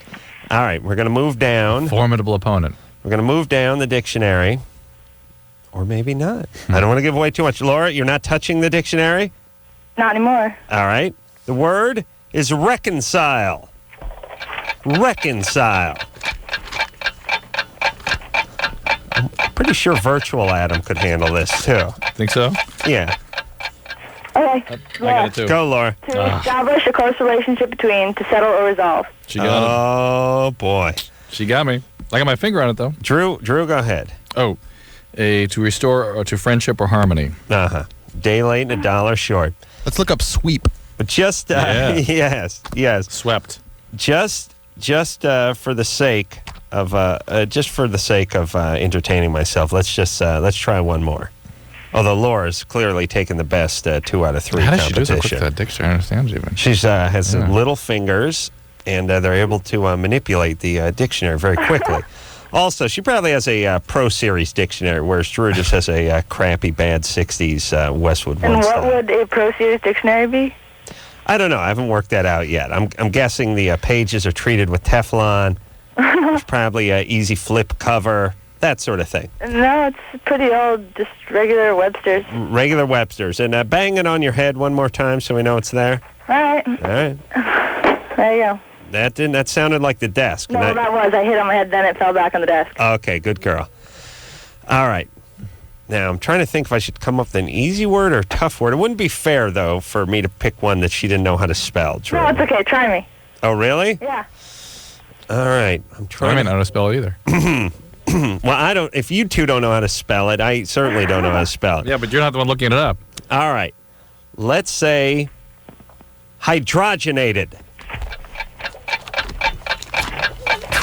Speaker 3: All right, we're going to move down.
Speaker 4: Formidable opponent.
Speaker 3: We're going to move down the dictionary. Or maybe not. I don't want to give away too much. Laura, you're not touching the dictionary?
Speaker 14: Not anymore.
Speaker 3: All right. The word is reconcile. Reconcile. I'm pretty sure virtual Adam could handle this, too.
Speaker 4: Think so?
Speaker 3: Yeah.
Speaker 14: Okay.
Speaker 4: I got it too.
Speaker 3: Go, Laura.
Speaker 14: To establish a close relationship between, to settle or resolve.
Speaker 4: She got it.
Speaker 3: Oh, boy.
Speaker 4: She got me. I got my finger on it though.
Speaker 3: Drew, go ahead.
Speaker 4: Oh, to restore to friendship or harmony.
Speaker 3: Uh-huh. Day late and $1 short.
Speaker 10: Let's look up sweep.
Speaker 3: But just,
Speaker 4: Yeah.
Speaker 3: yes.
Speaker 4: Swept.
Speaker 3: Just for the sake of entertaining myself, let's try one more. Although Laura's clearly taken the best 2 out of 3
Speaker 4: How does she do so
Speaker 3: competition.
Speaker 4: quick with that dictionary? I understand even.
Speaker 3: She's has little fingers, and they're able to manipulate the dictionary very quickly. Also, she probably has a Pro Series dictionary, whereas Drew just has a crappy, bad 60s Westwood
Speaker 14: And
Speaker 3: One
Speaker 14: what
Speaker 3: style.
Speaker 14: would a Pro Series dictionary be?
Speaker 3: I don't know. I haven't worked that out yet. I'm guessing the pages are treated with Teflon. It's probably a easy flip cover, that sort of thing.
Speaker 5: No, it's pretty old, just regular Webster's.
Speaker 3: Regular Webster's. And bang it on your head one more time so we know it's there.
Speaker 5: All right.
Speaker 3: All right.
Speaker 5: There you go.
Speaker 3: That sounded like the desk.
Speaker 5: No, that was. I hit on my head, then it fell back on the desk.
Speaker 3: Okay, good girl. All right. Now, I'm trying to think if I should come up with an easy word or a tough word. It wouldn't be fair, though, for me to pick one that she didn't know how to spell. Drew.
Speaker 5: No, it's okay. Try me.
Speaker 3: Oh, really?
Speaker 5: Yeah.
Speaker 3: All right. I'm trying.
Speaker 4: I may not know how to spell it either.
Speaker 3: Well, I don't. If you two don't know how to spell it, I certainly don't know how to spell it.
Speaker 4: Yeah, but you're not the one looking it up.
Speaker 3: All right. Let's say hydrogenated.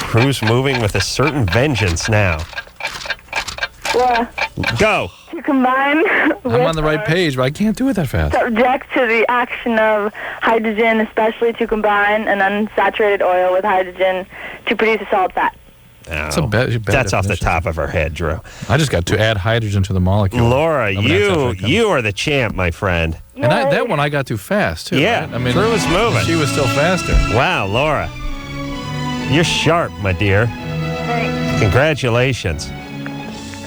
Speaker 3: Drew's moving with a certain vengeance now.
Speaker 5: Well,
Speaker 3: go.
Speaker 5: To combine
Speaker 4: I'm on the right page, but I can't do it that fast.
Speaker 5: subject to the action of hydrogen, especially to combine an unsaturated oil with hydrogen to produce a solid fat.
Speaker 3: That's off the top of her head, Drew.
Speaker 4: I just got to add hydrogen to the molecule.
Speaker 3: Laura, you are the champ, my friend.
Speaker 4: And that one I got too fast, too.
Speaker 3: Yeah,
Speaker 4: right? I mean,
Speaker 3: Drew was moving.
Speaker 4: She was still faster.
Speaker 3: Wow, Laura. You're sharp, my dear.
Speaker 5: Thanks.
Speaker 3: Congratulations.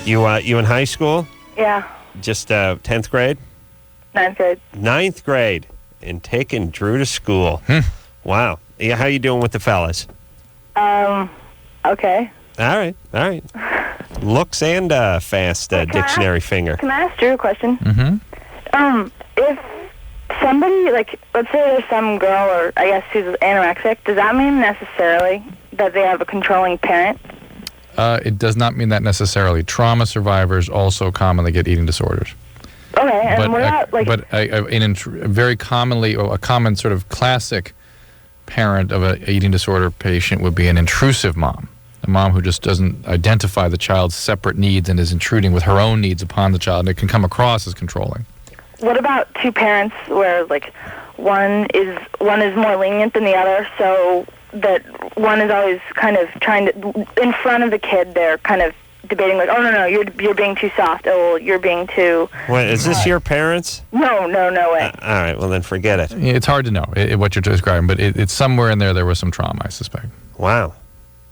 Speaker 3: You in high school?
Speaker 5: Yeah,
Speaker 3: Just 10th grade?
Speaker 5: 9th grade.
Speaker 3: 9th grade. And taking Drew to school. Wow. Yeah, how you doing with the fellas?
Speaker 5: Okay.
Speaker 3: All right. Looks and fast dictionary finger.
Speaker 5: Can I ask Drew a question?
Speaker 4: Mm-hmm.
Speaker 5: If somebody, like, let's say there's some girl, or I guess who's anorexic, does that mean necessarily that they have a controlling parent?
Speaker 4: It does not mean that necessarily. Trauma survivors also commonly get eating disorders.
Speaker 5: Okay, and what about, like...
Speaker 4: But very commonly, a common sort of classic parent of an eating disorder patient would be an intrusive mom. A mom who just doesn't identify the child's separate needs and is intruding with her own needs upon the child, and it can come across as controlling.
Speaker 5: What about two parents where, like, one is more lenient than the other, so that one is always kind of trying to, in front of the kid, they're kind of debating, like, oh, no, you're being too soft, oh, you're being too...
Speaker 3: Wait, is this your parents?
Speaker 5: No way.
Speaker 3: All right, well, then forget it.
Speaker 4: It's hard to know what you're describing, but it's somewhere in there was some trauma, I suspect.
Speaker 3: Wow.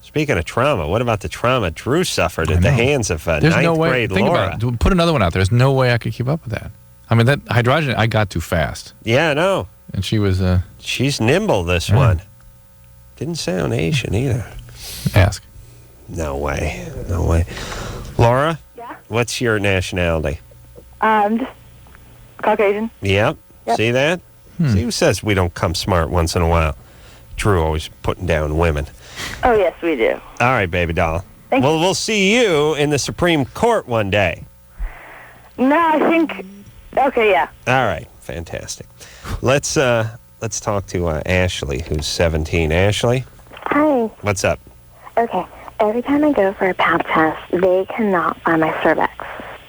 Speaker 3: Speaking of trauma, what about the trauma Drew suffered at the hands of
Speaker 4: There's
Speaker 3: 9th
Speaker 4: no way,
Speaker 3: grade
Speaker 4: think
Speaker 3: Laura?
Speaker 4: about it. Put another one out there. There's no way I could keep up with that. I mean, that hydrogen, I got too fast.
Speaker 3: Yeah, I know.
Speaker 4: And she was...
Speaker 3: She's nimble, this one. Didn't sound Asian either.
Speaker 4: Ask.
Speaker 3: No way. Laura? Yeah? What's your nationality?
Speaker 5: Just Caucasian.
Speaker 3: Yep. See that? See who says we don't come smart once in a while? Drew always putting down women.
Speaker 5: Oh, yes, we do.
Speaker 3: All right, baby doll.
Speaker 5: Thank you.
Speaker 3: We'll see you in the Supreme Court one day.
Speaker 5: No, I think... Okay, yeah.
Speaker 3: All right. Fantastic. Let's talk to Ashley, who's 17. Ashley?
Speaker 9: Hi.
Speaker 3: What's up?
Speaker 9: Okay. Every time I go for a pap test, they cannot find my cervix.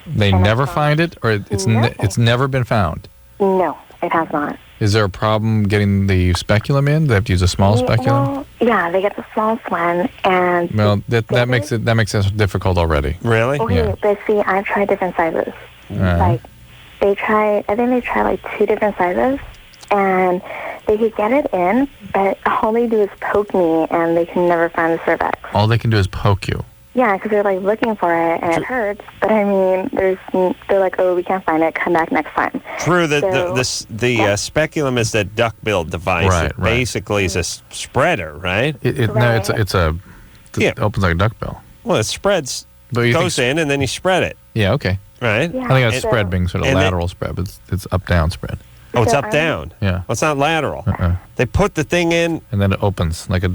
Speaker 4: They never find it, or it's never been found?
Speaker 9: No, it has not.
Speaker 4: Is there a problem getting the speculum in? They have to use a small speculum?
Speaker 9: Well, yeah, they get the smallest one, and...
Speaker 4: Well, that makes it difficult already.
Speaker 3: Really?
Speaker 9: Okay,
Speaker 4: Yeah.
Speaker 9: but see, I've tried different sizes. Like, I think they try like 2 different sizes, and they could get it in, but all they do is poke me, and they can never find the cervix.
Speaker 4: All they can do is poke you.
Speaker 9: Yeah, because they're like looking for it, and it hurts. But I mean, they're like, oh, we can't find it. Come back next time.
Speaker 3: True. The speculum is that duck-billed device.
Speaker 4: Right,
Speaker 3: It basically is a spreader, right?
Speaker 4: No, it opens like a duck bill.
Speaker 3: Well, it spreads, goes in, and then you spread it.
Speaker 4: Yeah, okay.
Speaker 3: Right?
Speaker 9: Yeah,
Speaker 4: I think that's spread being sort of lateral spread, but it's up-down spread.
Speaker 3: Oh, it's up-down?
Speaker 4: Yeah.
Speaker 3: Well, it's not lateral. They put the thing in...
Speaker 4: And then it opens like a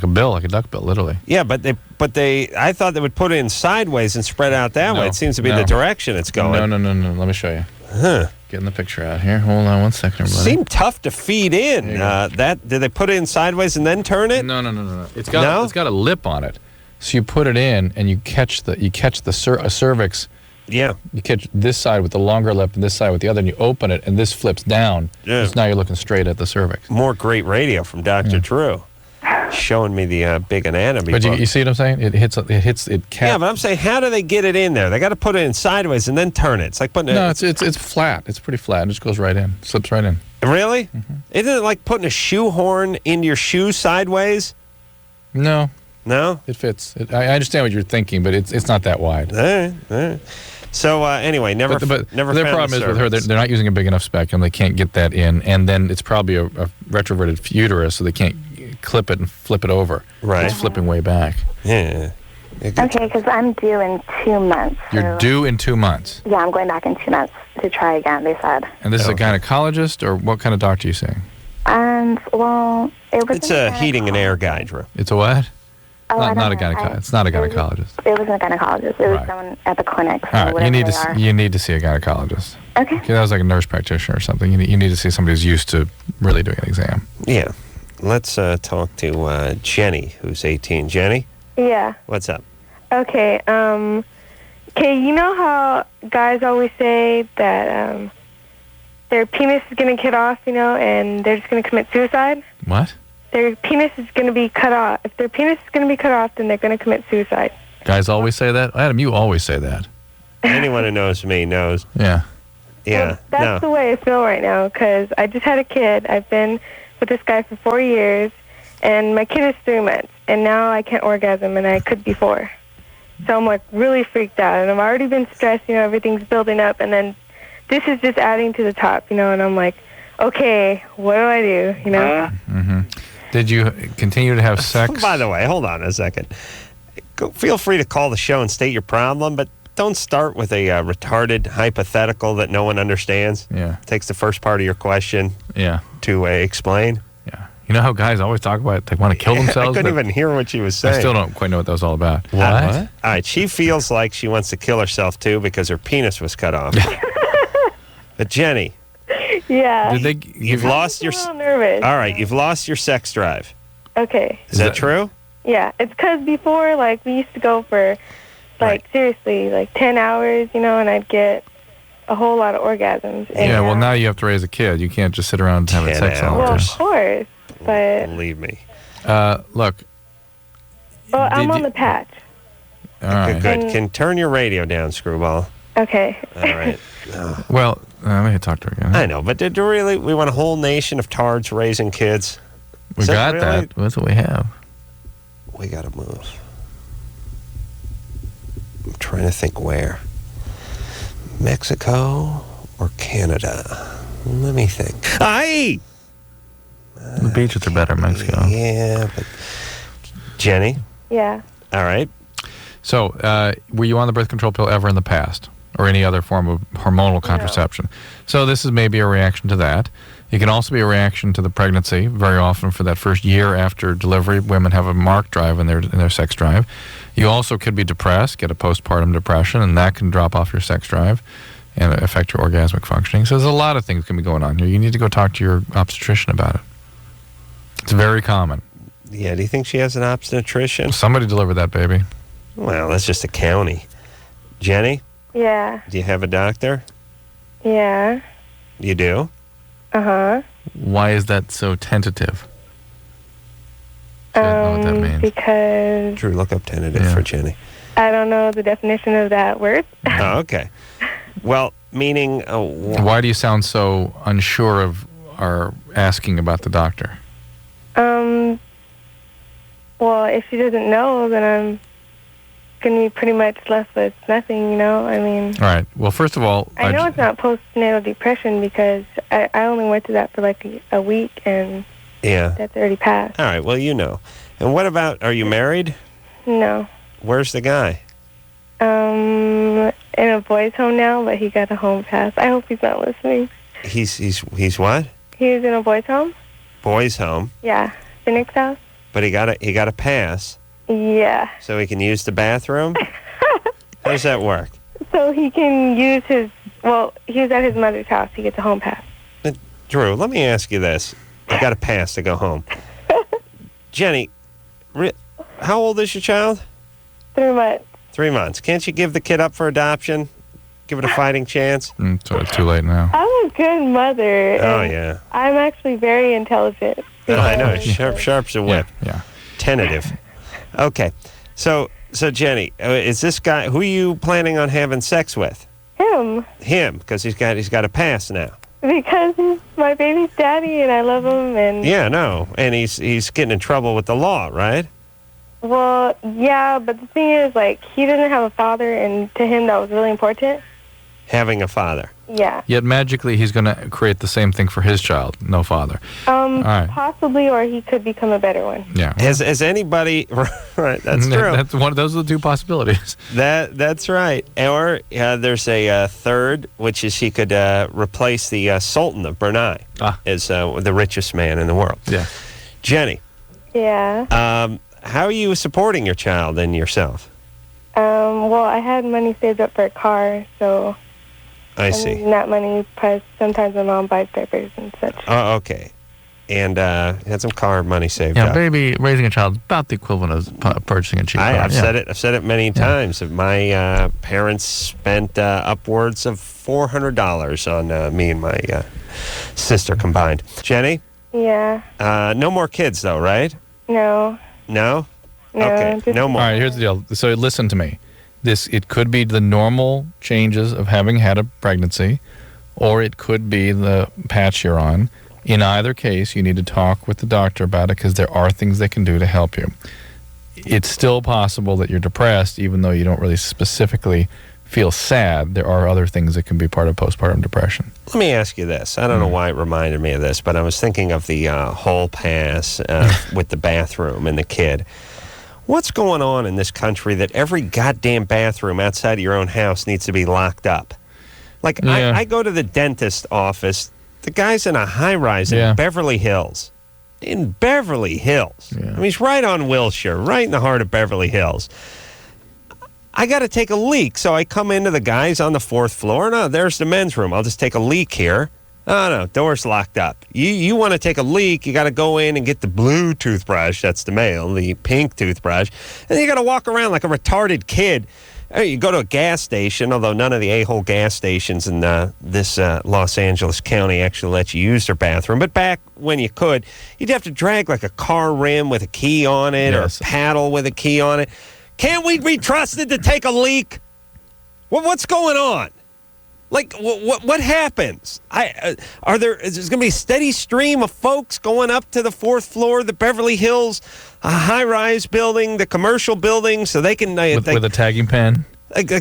Speaker 4: bill, like a duck bill, literally.
Speaker 3: Yeah, but I thought they would put it in sideways and spread out that way. It seems to be the direction it's going.
Speaker 4: No. Let me show you.
Speaker 3: Huh.
Speaker 4: Getting the picture out here. Hold on one second, everybody.
Speaker 3: Seemed tough to feed in. Did they put it in sideways and then turn it?
Speaker 4: No. It's got a lip on it. So you put it in and you catch the cervix.
Speaker 3: Yeah.
Speaker 4: You catch this side with the longer lip and this side with the other, and you open it, and this flips down.
Speaker 3: Yeah.
Speaker 4: So now you're looking straight at the cervix.
Speaker 3: More great radio from Dr. Drew. Showing me the big anatomy
Speaker 4: But
Speaker 3: book.
Speaker 4: you see what I'm saying?
Speaker 3: Yeah, but I'm saying, how do they get it in there? They got to put it in sideways and then turn it. It's like putting it...
Speaker 4: No, it's flat. It's pretty flat. It just goes right in. Slips right in.
Speaker 3: Really? Isn't it like putting a shoehorn into your shoe sideways?
Speaker 4: No.
Speaker 3: No?
Speaker 4: It fits. I understand what you're thinking, but it's not that wide.
Speaker 3: All right. So anyway, never
Speaker 4: But
Speaker 3: never
Speaker 4: their
Speaker 3: found
Speaker 4: problem
Speaker 3: the
Speaker 4: is with her,
Speaker 3: cervix.
Speaker 4: they're not using a big enough speculum. They can't get that in. And then it's probably a retroverted uterus, so they can't clip it and flip it over.
Speaker 3: Right.
Speaker 4: It's flipping way back.
Speaker 3: Yeah.
Speaker 9: Okay, because I'm due in 2 months.
Speaker 4: You're due in 2 months.
Speaker 9: Yeah, I'm going back in 2 months to try again, they said.
Speaker 4: And this is a gynecologist, or what kind of doctor are you seeing?
Speaker 9: Well, it was...
Speaker 3: It's a heating and air guy, Drew.
Speaker 4: It's a what?
Speaker 9: Oh, I
Speaker 4: not a
Speaker 9: don't know.
Speaker 4: gynecologist. It's not a gynecologist.
Speaker 9: It wasn't a gynecologist. It was someone at the clinic. So
Speaker 4: All right,
Speaker 9: whatever
Speaker 4: you need to see a gynecologist.
Speaker 9: Okay.
Speaker 4: That was like a nurse practitioner or something. You need to see somebody who's used to really doing an exam.
Speaker 3: Yeah. Let's talk to Jenny, who's 18. Jenny,
Speaker 5: Yeah.
Speaker 3: what's up?
Speaker 5: Okay. Okay, you know how guys always say that their penis is going to get off, and they're just going to commit suicide?
Speaker 4: What?
Speaker 5: Their penis is going to be cut off. If their penis is going to be cut off, then they're going to commit suicide.
Speaker 4: Guys always say that? Adam, you always say that.
Speaker 3: Anyone who knows me knows.
Speaker 4: Yeah.
Speaker 3: Yeah.
Speaker 5: That's the way I feel right now, because I just had a kid. I've been with this guy for 4 years, and my kid is 3 months, and now I can't orgasm, and I could before. So I'm, like, really freaked out, and I've already been stressed, everything's building up, and then this is just adding to the top, and I'm like, okay, what do I do,
Speaker 4: Mm-hmm. Did you continue to have sex?
Speaker 3: By the way, hold on a second. Feel free to call the show and state your problem, but don't start with a retarded hypothetical that no one understands.
Speaker 4: Yeah.
Speaker 3: Takes the first part of your question to explain.
Speaker 4: Yeah. You know how guys always talk about they want to kill themselves?
Speaker 3: I couldn't even hear what she was saying.
Speaker 4: I still don't quite know what that was all about.
Speaker 3: What? All right, she feels like she wants to kill herself, too, because her penis was cut off. But Jenny...
Speaker 5: Yeah.
Speaker 3: You've lost your...
Speaker 5: I'm a little nervous.
Speaker 3: All right, you've lost your sex drive.
Speaker 5: Okay.
Speaker 3: Is that true?
Speaker 5: Yeah, it's because before, we used to go for, seriously, 10 hours, and I'd get a whole lot of orgasms. And
Speaker 4: Yeah, well, now you have to raise a kid. You can't just sit around having
Speaker 3: 10
Speaker 4: sex all the
Speaker 5: Well,
Speaker 4: time.
Speaker 5: of course, but...
Speaker 3: Believe me.
Speaker 4: Look.
Speaker 5: Well, I'm on the patch.
Speaker 4: All right.
Speaker 3: Good. Can turn your radio down, Screwball.
Speaker 5: Okay.
Speaker 3: All right.
Speaker 4: Well, let me talk to her again.
Speaker 3: I know, but we want a whole nation of tards raising kids?
Speaker 4: We got that. That's what we have.
Speaker 3: We got to move. I'm trying to think where. Mexico or Canada? Let me think. Aye!
Speaker 4: The beaches are better in Mexico.
Speaker 3: Yeah, but... Jenny?
Speaker 5: Yeah.
Speaker 3: All right.
Speaker 4: So, were you on the birth control pill ever in the past? Or any other form of hormonal contraception? So this is maybe a reaction to that. It can also be a reaction to the pregnancy. Very often for that first year after delivery, women have a marked drive in their sex drive. You also could be depressed, get a postpartum depression, and that can drop off your sex drive and affect your orgasmic functioning. So there's a lot of things can be going on here. You need to go talk to your obstetrician about it. It's very common.
Speaker 3: Yeah, do you think she has an obstetrician?
Speaker 4: Somebody delivered that baby.
Speaker 3: Well, that's just a county. Jenny?
Speaker 5: Yeah.
Speaker 3: Do you have a doctor?
Speaker 5: Yeah.
Speaker 3: You do?
Speaker 5: Uh-huh.
Speaker 4: Why is that so tentative? I don't know what that means.
Speaker 5: Because
Speaker 3: Drew, look up tentative for Jenny.
Speaker 5: I don't know the definition of that word.
Speaker 3: Oh, okay. Well, meaning...
Speaker 4: Why do you sound so unsure of our asking about the doctor?
Speaker 5: Well, if she doesn't know, then I'm going to be pretty much left with nothing, I mean...
Speaker 4: All right. Well, first of all...
Speaker 5: I know it's not postnatal depression because I only went through that for a week, and that's already passed.
Speaker 3: All right, well, you know. And what about, are you married?
Speaker 5: No.
Speaker 3: Where's the guy?
Speaker 5: In a boys' home now, but he got a home pass. I hope he's not listening.
Speaker 3: He's what?
Speaker 5: He's in a boys' home?
Speaker 3: Boys' home.
Speaker 5: Yeah. Phoenix house?
Speaker 3: But he got a pass.
Speaker 5: Yeah.
Speaker 3: So he can use the bathroom? How does that work?
Speaker 5: So he can use his... Well, he was at his mother's house. He gets a home pass.
Speaker 3: Drew, let me ask you this. You got a pass to go home. Jenny, how old is your child?
Speaker 5: 3 months.
Speaker 3: 3 months. Can't you give the kid up for adoption? Give it a fighting chance?
Speaker 4: So it's too late now.
Speaker 5: I'm a good mother.
Speaker 3: Oh,
Speaker 5: and
Speaker 3: yeah.
Speaker 5: I'm actually very intelligent.
Speaker 3: Oh, I know. Sharp's a whip.
Speaker 4: Yeah.
Speaker 3: Tentative. Okay. So Jenny, is this guy, who are you planning on having sex with?
Speaker 5: Him.
Speaker 3: Him, because he's got a pass now.
Speaker 5: Because he's my baby's daddy, and I love him, and...
Speaker 3: Yeah, no. And he's getting in trouble with the law, right?
Speaker 6: Well, yeah, but the thing is, like, he didn't have a father, and to him that was really important.
Speaker 3: Having a father.
Speaker 6: Yeah.
Speaker 4: Yet magically he's going to create the same thing for his child, no father. Right.
Speaker 6: Possibly, or he could become a better one.
Speaker 4: Yeah.
Speaker 3: Has anybody... Right, that's true.
Speaker 4: That's one. Those are the two possibilities.
Speaker 3: That's right. Or there's a third, which is he could replace the Sultan of Brunei as the richest man in the world.
Speaker 4: Yeah.
Speaker 3: Jenny.
Speaker 6: Yeah.
Speaker 3: How are you supporting your child and yourself?
Speaker 6: Well, I had money saved up for a car, so...
Speaker 3: I see.
Speaker 6: using that money, plus sometimes my mom buys diapers and such.
Speaker 3: Oh, okay. And had some car money saved
Speaker 4: Yeah,
Speaker 3: up.
Speaker 4: baby, raising a child is about the equivalent of purchasing a cheap car.
Speaker 3: I've said it. I've said it many times. My parents spent upwards of $400 on me and my sister combined. Jenny?
Speaker 6: Yeah.
Speaker 3: No more kids, though, right?
Speaker 6: No.
Speaker 3: No?
Speaker 6: No,
Speaker 3: Okay,
Speaker 6: just-
Speaker 3: no more.
Speaker 4: All right, here's the deal. So listen to me. It could be the normal changes of having had a pregnancy, or it could be the patch you're on. In either case, you need to talk with the doctor about it because there are things they can do to help you. It's still possible that you're depressed, even though you don't really specifically feel sad. There are other things that can be part of postpartum depression.
Speaker 3: Let me ask you this. I don't know why it reminded me of this, but I was thinking of the hall pass with the bathroom and the kid. What's going on in this country that every goddamn bathroom outside of your own house needs to be locked up? Like,
Speaker 4: Yeah.
Speaker 3: I go to the dentist office. The guy's in a high-rise in Beverly Hills. In Beverly Hills. I mean, he's right on Wilshire, right in the heart of Beverly Hills. I got to take a leak, so I come into the guys on the 4th floor. No, there's the men's room. I'll just take a leak here. Oh, no, door's locked up. You want to take a leak, you got to go in and get the blue toothbrush. That's the male, the pink toothbrush. And then you got to walk around like a retarded kid. You go to a gas station, although none of the a-hole gas stations in this Los Angeles County actually let you use their bathroom. But back when you could, you'd have to drag like a car rim with a key on it or a paddle with a key on it. Can't we be trusted to take a leak? What's going on? Like, what happens? Is there going to be a steady stream of folks going up to the 4th floor of the Beverly Hills high-rise building, the commercial building, so they can...
Speaker 4: with a tagging pen?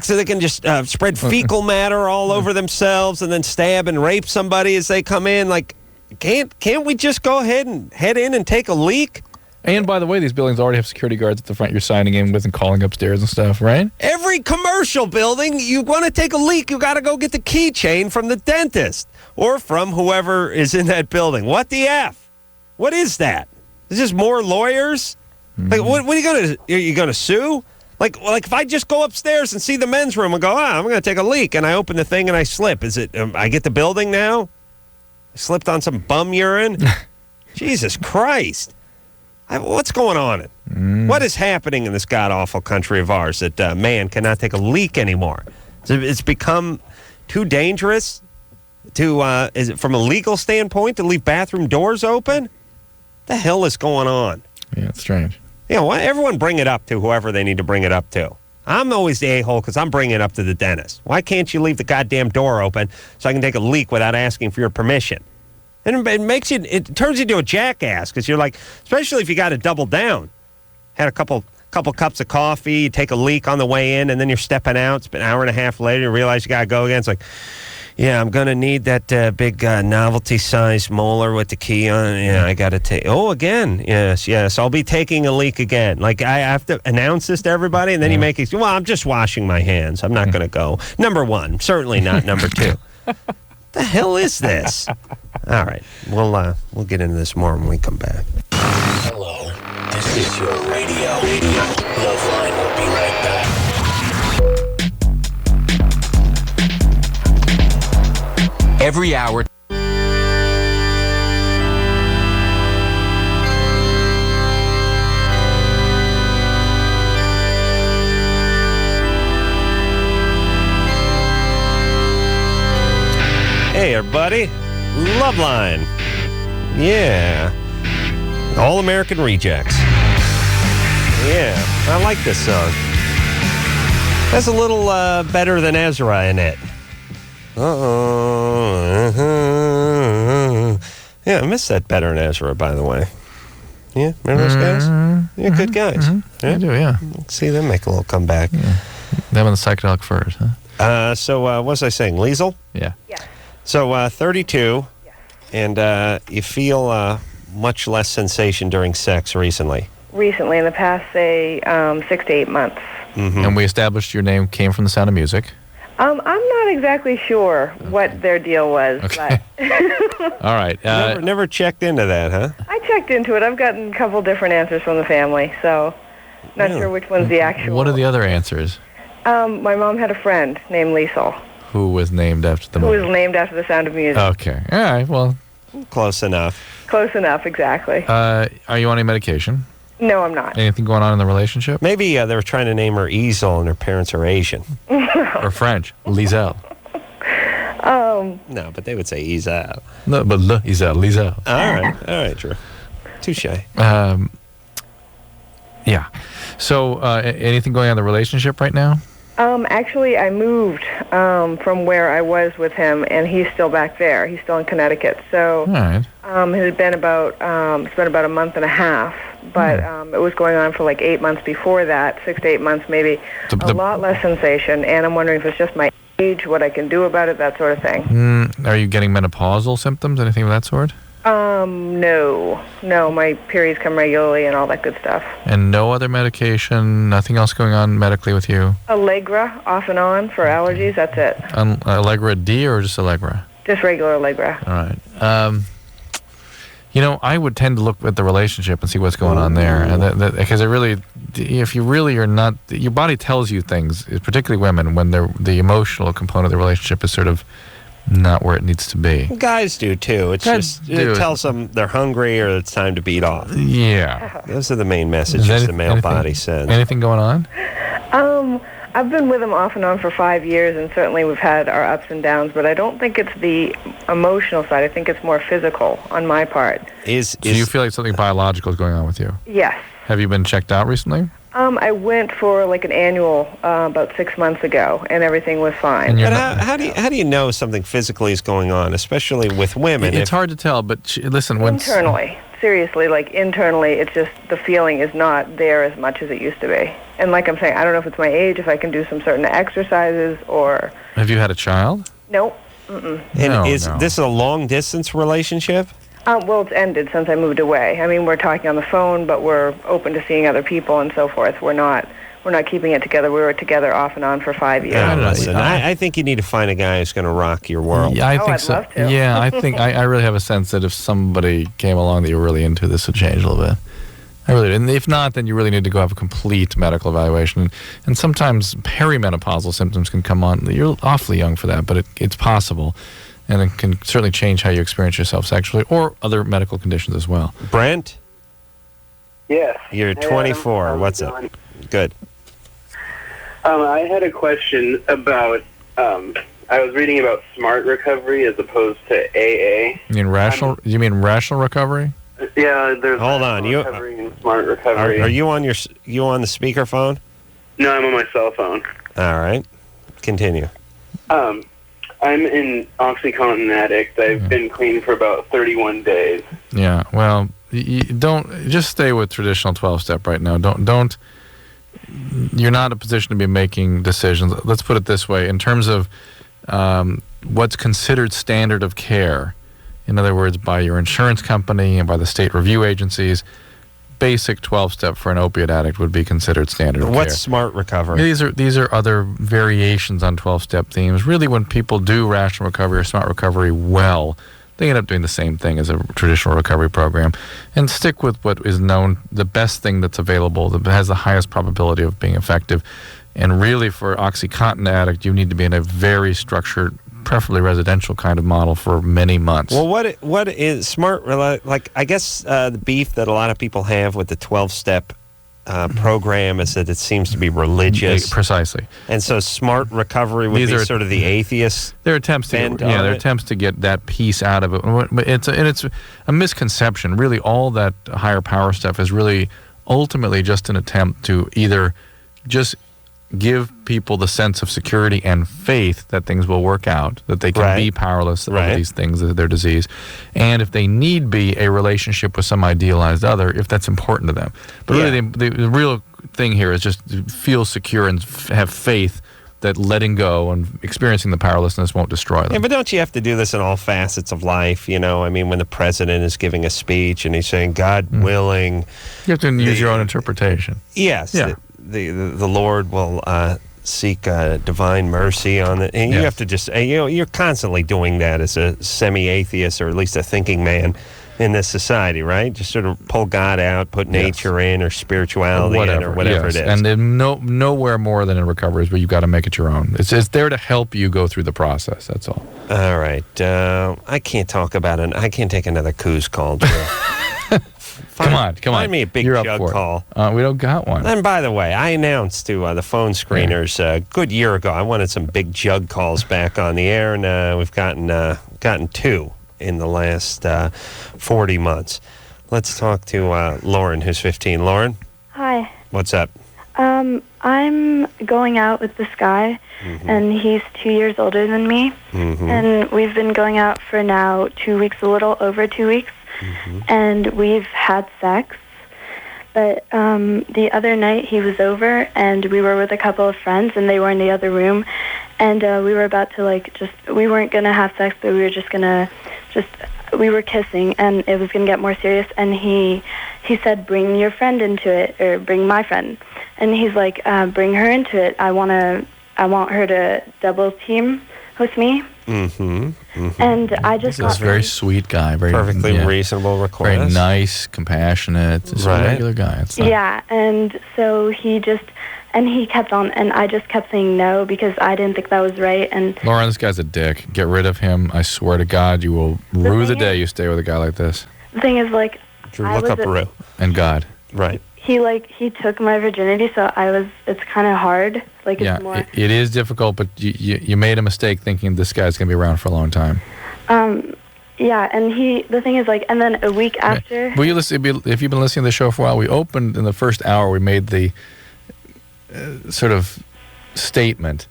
Speaker 3: So they can just spread fecal matter all over themselves and then stab and rape somebody as they come in? Like, can't we just go ahead and head in and take a leak?
Speaker 4: And by the way, these buildings already have security guards at the front you're signing in with and calling upstairs and stuff, right?
Speaker 3: Every commercial building, you want to take a leak, you got to go get the keychain from the dentist or from whoever is in that building. What the F? What is that? Is this more lawyers? Like, what are you going to sue? Like if I just go upstairs and see the men's room and go, I'm going to take a leak, and I open the thing and I slip, is it, I get the building now? I slipped on some bum urine? Jesus Christ. What's going on? What is happening in this god-awful country of ours that man cannot take a leak anymore? It's become too dangerous to, is it from a legal standpoint, to leave bathroom doors open? The hell is going on?
Speaker 4: Yeah, it's strange.
Speaker 3: You know, everyone bring it up to whoever they need to bring it up to. I'm always the a-hole because I'm bringing it up to the dentist. Why can't you leave the goddamn door open so I can take a leak without asking for your permission? And it turns you into a jackass because you're like, especially if you got to double down. Had a couple cups of coffee, you take a leak on the way in, and then you're stepping out. It's been an hour and a half later, you realize you got to go again. It's like, yeah, I'm going to need that big novelty-sized molar with the key on it. Yeah, I got to take... Oh, again. Yes. I'll be taking a leak again. Like, I have to announce this to everybody, and then you make it... Well, I'm just washing my hands. I'm not going to go. Number one. Certainly not number two. The hell is this? All right. We'll get into this more when we come back.
Speaker 1: Hello. This is your radio. LoveLine will be right back.
Speaker 15: Every hour.
Speaker 3: Hey, everybody. LoveLine. Yeah. All-American Rejects. Yeah. I like this song. That's a little better than Ezra in it. Yeah, I miss that better than Ezra, by the way. Yeah, remember those guys? They're good guys.
Speaker 4: I do, yeah.
Speaker 3: See them make a little comeback.
Speaker 4: Them and the psychedelic furs, huh?
Speaker 3: So what was I saying? Liesl?
Speaker 4: Yeah.
Speaker 3: So 32, and you feel much less sensation during sex recently.
Speaker 6: Recently, in the past, say, 6 to 8 months.
Speaker 4: And we established your name came from The Sound of Music.
Speaker 6: I'm not exactly sure what their deal was, but
Speaker 4: All right.
Speaker 3: Never checked into that, huh?
Speaker 6: I checked into it. I've gotten a couple different answers from the family, so not sure which one's the actual.
Speaker 4: What are the other answers?
Speaker 6: My mom had a friend named Liesl,
Speaker 4: Who was named after the
Speaker 6: who
Speaker 4: movie?
Speaker 6: was named after The Sound of Music.
Speaker 4: Okay. All right. Well,
Speaker 3: close enough.
Speaker 6: Close enough, exactly.
Speaker 4: Are you on any medication?
Speaker 6: No, I'm not.
Speaker 4: Anything going on in the relationship?
Speaker 3: Maybe they were trying to name her Easel, and her parents are Asian.
Speaker 4: Or French? Liesel.
Speaker 3: No, but they would say Easel.
Speaker 4: No, but Liesel.
Speaker 3: All right, Drew. Touche.
Speaker 4: Yeah. So, anything going on in the relationship right now?
Speaker 6: Actually, I moved from where I was with him, and he's still back there. He's still in Connecticut. So,
Speaker 4: All right.
Speaker 6: it had been about a month and a half, but it was going on for like 8 months before that, 6 to 8 months maybe. A lot less sensation, and I'm wondering if it's just my age, what I can do about it, that sort of thing.
Speaker 4: Are you getting menopausal symptoms, anything of that sort?
Speaker 6: No, my periods come regularly and all that good stuff.
Speaker 4: And no other medication, nothing else going on medically with you?
Speaker 6: Allegra, off and on, for allergies, that's it.
Speaker 4: Allegra D or just Allegra?
Speaker 6: Just regular Allegra.
Speaker 4: All right. I would tend to look at the relationship and see what's going on there, and because if you really are not, your body tells you things, particularly women, when the emotional component of the relationship is sort of not where it needs to be.
Speaker 3: Guys do too. It tells them they're hungry or it's time to beat off.
Speaker 4: Yeah.
Speaker 3: Those are the main messages the male body sends.
Speaker 4: Anything going on?
Speaker 6: I've been with him off and on for 5 years, and certainly we've had our ups and downs, but I don't think it's the emotional side. I think it's more physical on my part.
Speaker 4: Do you feel like something biological is going on with you?
Speaker 6: Yes.
Speaker 4: Have you been checked out recently?
Speaker 6: I went for like an annual about 6 months ago, and everything was fine.
Speaker 3: But how do you know something physically is going on, especially with women?
Speaker 4: It's hard to tell, but listen,
Speaker 6: internally, seriously, like internally, it's just the feeling is not there as much as it used to be. And like I'm saying, I don't know if it's my age, if I can do some certain exercises, or.
Speaker 4: Have you had a child?
Speaker 6: Nope. Mm-mm.
Speaker 3: And is this a long distance relationship?
Speaker 6: Well, it's ended since I moved away. I mean, we're talking on the phone, but we're open to seeing other people and so forth. We're not keeping it together. We were together off and on for 5 years.
Speaker 3: I think you need to find a guy who's going to rock your world.
Speaker 4: Yeah, I think
Speaker 6: I'd
Speaker 4: so.
Speaker 6: love to.
Speaker 4: Yeah, I think I really have a sense that if somebody came along that you're really into, this would change a little bit. I really do. And if not, then you really need to go have a complete medical evaluation. And sometimes perimenopausal symptoms can come on. You're awfully young for that, but it's possible. And it can certainly change how you experience yourself sexually or other medical conditions as well.
Speaker 3: Brent?
Speaker 19: Yes.
Speaker 3: You're 24. What's up? Good.
Speaker 19: I had a question about, I was reading about smart recovery as opposed to AA.
Speaker 4: You mean rational recovery?
Speaker 19: Yeah, there's
Speaker 3: Hold on.
Speaker 19: recovery and smart recovery.
Speaker 3: Are you on the speakerphone?
Speaker 19: No, I'm on my cell phone.
Speaker 3: All right. Continue.
Speaker 19: I'm an OxyContin addict. I've been clean for about 31 days.
Speaker 4: Yeah, well, you don't just stay with traditional 12-step right now. Don't. You're not in a position to be making decisions. Let's put it this way: in terms of what's considered standard of care, in other words, by your insurance company and by the state review agencies, basic 12-step for an opiate addict would be considered standard of care.
Speaker 3: What's smart recovery?
Speaker 4: These are other variations on 12-step themes. Really, when people do rational recovery or smart recovery well, they end up doing the same thing as a traditional recovery program, and stick with what is known, the best thing that's available, that has the highest probability of being effective. And really, for OxyContin addict, you need to be in a very structured, preferably residential kind of model for many months.
Speaker 3: Well, what is smart? Like, I guess the beef that a lot of people have with the 12-step program is that it seems to be religious.
Speaker 4: Precisely.
Speaker 3: And so smart recovery would be sort of the atheist.
Speaker 4: There are attempts to get that piece out of it. But it's a misconception. Really, all that higher power stuff is really ultimately just an attempt to either just give people the sense of security and faith that things will work out, that they can be powerless over these things, their disease, and if they need be a relationship with some idealized other, if that's important to them. But really, the real thing here is just to feel secure and have faith that letting go and experiencing the powerlessness won't destroy them.
Speaker 3: Yeah, but don't you have to do this in all facets of life? You know, I mean, when the president is giving a speech and he's saying, God willing.
Speaker 4: You have to use your own interpretation.
Speaker 3: Yes.
Speaker 4: Yeah.
Speaker 3: The Lord will seek divine mercy on it. And you have to just, you're constantly doing that as a semi-atheist or at least a thinking man in this society, right? Just sort of pull God out, put nature in or spirituality in or whatever it is.
Speaker 4: And then nowhere more than in recovery is where you've got to make it your own. It's there to help you go through the process, that's all.
Speaker 3: All right. I can't talk about it. I can't take another coos call, Drew.
Speaker 4: Come on.
Speaker 3: Find me a big
Speaker 4: You're
Speaker 3: jug call.
Speaker 4: We don't got one.
Speaker 3: And by the way, I announced to the phone screeners a good year ago I wanted some big jug calls back on the air, and we've gotten 2 in the last 40 months. Let's talk to Lauren, who's 15. Lauren?
Speaker 5: Hi.
Speaker 3: What's up?
Speaker 5: I'm going out with this guy, and he's 2 years older than me, and we've been going out for now 2 weeks, a little over 2 weeks, and we've had sex, but the other night he was over, and we were with a couple of friends, and they were in the other room, and we were about to, we weren't going to have sex, but we were just going to, we were kissing, and it was going to get more serious, and he said, bring your friend into it, or bring my friend. And he's like, bring her into it. I want her to double team with me. And I just
Speaker 4: This is a very sweet guy. Very
Speaker 3: perfectly reasonable request.
Speaker 4: Very nice, compassionate. Just a regular guy.
Speaker 5: Yeah, and so he kept on, and I just kept saying no because I didn't think that was right. And
Speaker 4: Lauren, this guy's a dick. Get rid of him. I swear to God, you will rue the day you stay with a guy like this.
Speaker 5: The thing is,
Speaker 3: Drew, look up rue.
Speaker 4: And God.
Speaker 3: Right.
Speaker 5: He took my virginity, so it's kind of hard. It's more.
Speaker 4: It is difficult, but you made a mistake thinking this guy's going to be around for a long time.
Speaker 5: Yeah, and the thing is, and then a week after.
Speaker 4: Will you listen? If you've been listening to the show for a while, we opened in the first hour. We made the sort of statement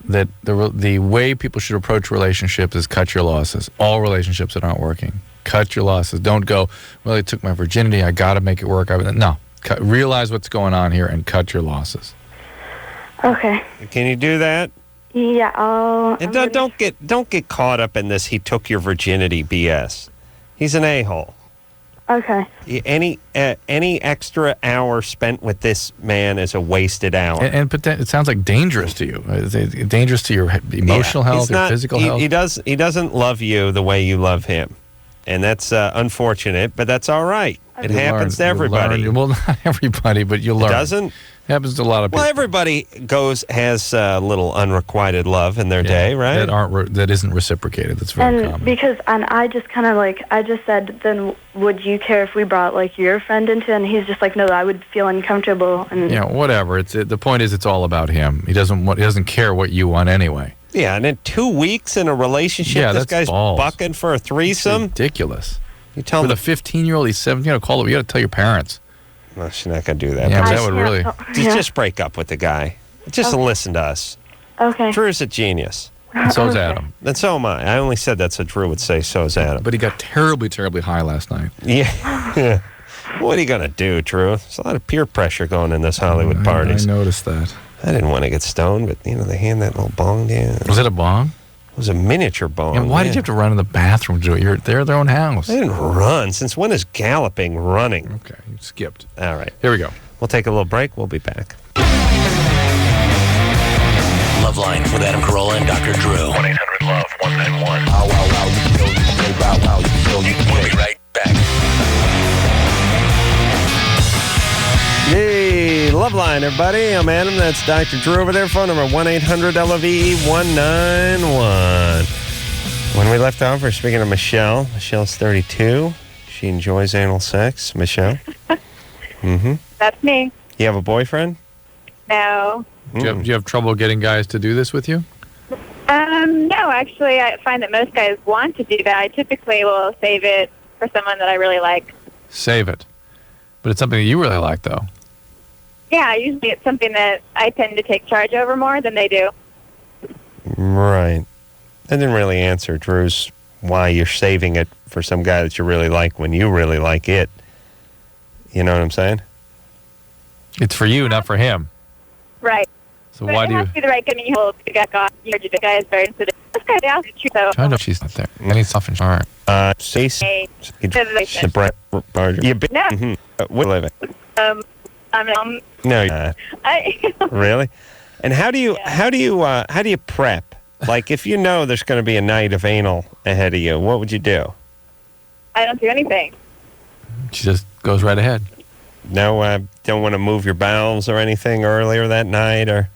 Speaker 4: that the way people should approach relationships is cut your losses. All relationships that aren't working, cut your losses. Don't go, well, they took my virginity, I got to make it work. No, realize what's going on here and cut your losses.
Speaker 5: Okay.
Speaker 3: Can you do that?
Speaker 5: Yeah, I'll.
Speaker 3: And don't get caught up in this. He took your virginity BS. He's an a-hole.
Speaker 5: Okay.
Speaker 3: Any extra hour spent with this man is a wasted hour.
Speaker 4: And it sounds like dangerous to you. Is it dangerous to your emotional health, your physical health?
Speaker 3: He doesn't love you the way you love him, and that's unfortunate. But that's all right. It happens to everybody.
Speaker 4: Well, not everybody, but you learn.
Speaker 3: It doesn't.
Speaker 4: It happens to a lot of people.
Speaker 3: Well, everybody has a little unrequited love in their day, right?
Speaker 4: That isn't reciprocated. That's very common.
Speaker 5: I just kind of I just said, then would you care if we brought your friend into it? And he's just like, no, I would feel uncomfortable. And
Speaker 4: whatever. The point is, it's all about him. He doesn't care what you want anyway.
Speaker 3: Yeah, and in 2 weeks in a relationship, this guy's bucking for a threesome.
Speaker 4: It's ridiculous.
Speaker 3: You tell
Speaker 4: me. With a 15-year-old, he's 17. You got to tell your parents.
Speaker 3: Well, she's not going to do that.
Speaker 4: Yeah, that would really.
Speaker 3: Just break up with the guy. Just listen to us.
Speaker 5: Okay.
Speaker 3: Drew's a genius.
Speaker 4: And so's Adam.
Speaker 3: And so am I. I only said that so Drew would say so's Adam.
Speaker 4: But he got terribly, terribly high last night.
Speaker 3: Yeah. What are you going to do, Drew? There's a lot of peer pressure going in this Hollywood parties.
Speaker 4: I noticed that.
Speaker 3: I didn't want to get stoned, but, they hand that little bong down.
Speaker 4: Was it a bong?
Speaker 3: It was a miniature bong.
Speaker 4: And why did you have to run in the bathroom to do it? They're their own house.
Speaker 3: I didn't run. Since when is galloping running?
Speaker 4: Okay, you skipped.
Speaker 3: All right.
Speaker 4: Here we go.
Speaker 3: We'll take a little break. We'll be back.
Speaker 1: LoveLine with Adam Carolla and Dr. Drew. 1-800-LOVE-191. We'll be right back.
Speaker 3: Yay, LoveLine, everybody. I'm Adam. That's Dr. Drew over there. Phone number 1-800-LOVE-191. When we left off, we're speaking to Michelle. Michelle's 32. She enjoys anal sex. Michelle?
Speaker 20: That's me.
Speaker 3: You have a boyfriend?
Speaker 20: No.
Speaker 4: Do you have trouble getting guys to do this with you?
Speaker 20: No, actually, I find that most guys want to do that. I typically will save it for someone that I really like.
Speaker 4: Save it. But it's something that you really like, though.
Speaker 20: Yeah, usually it's something that I tend to take charge over more than they do.
Speaker 3: Right. I didn't really answer, Drew's, why you're saving it for some guy that you really like when you really like it. You know what I'm saying?
Speaker 4: It's for you, not for him.
Speaker 20: Right.
Speaker 4: So
Speaker 20: but
Speaker 4: why
Speaker 20: it
Speaker 4: do you...
Speaker 20: has to be the right guy. You hold the guy. The guy is very sensitive. This guy is also true, though.
Speaker 4: I know she's not there. I need self insurance.
Speaker 3: Say
Speaker 20: Civilization.
Speaker 3: the
Speaker 20: No.
Speaker 3: What living?
Speaker 20: I'm
Speaker 3: No, you're not. Really? And how do you prep? Like, if you know there's going to be a night of anal ahead of you, what would you do?
Speaker 20: I don't do anything.
Speaker 4: She just goes right ahead.
Speaker 3: No, don't want to move your bowels or anything earlier that night, or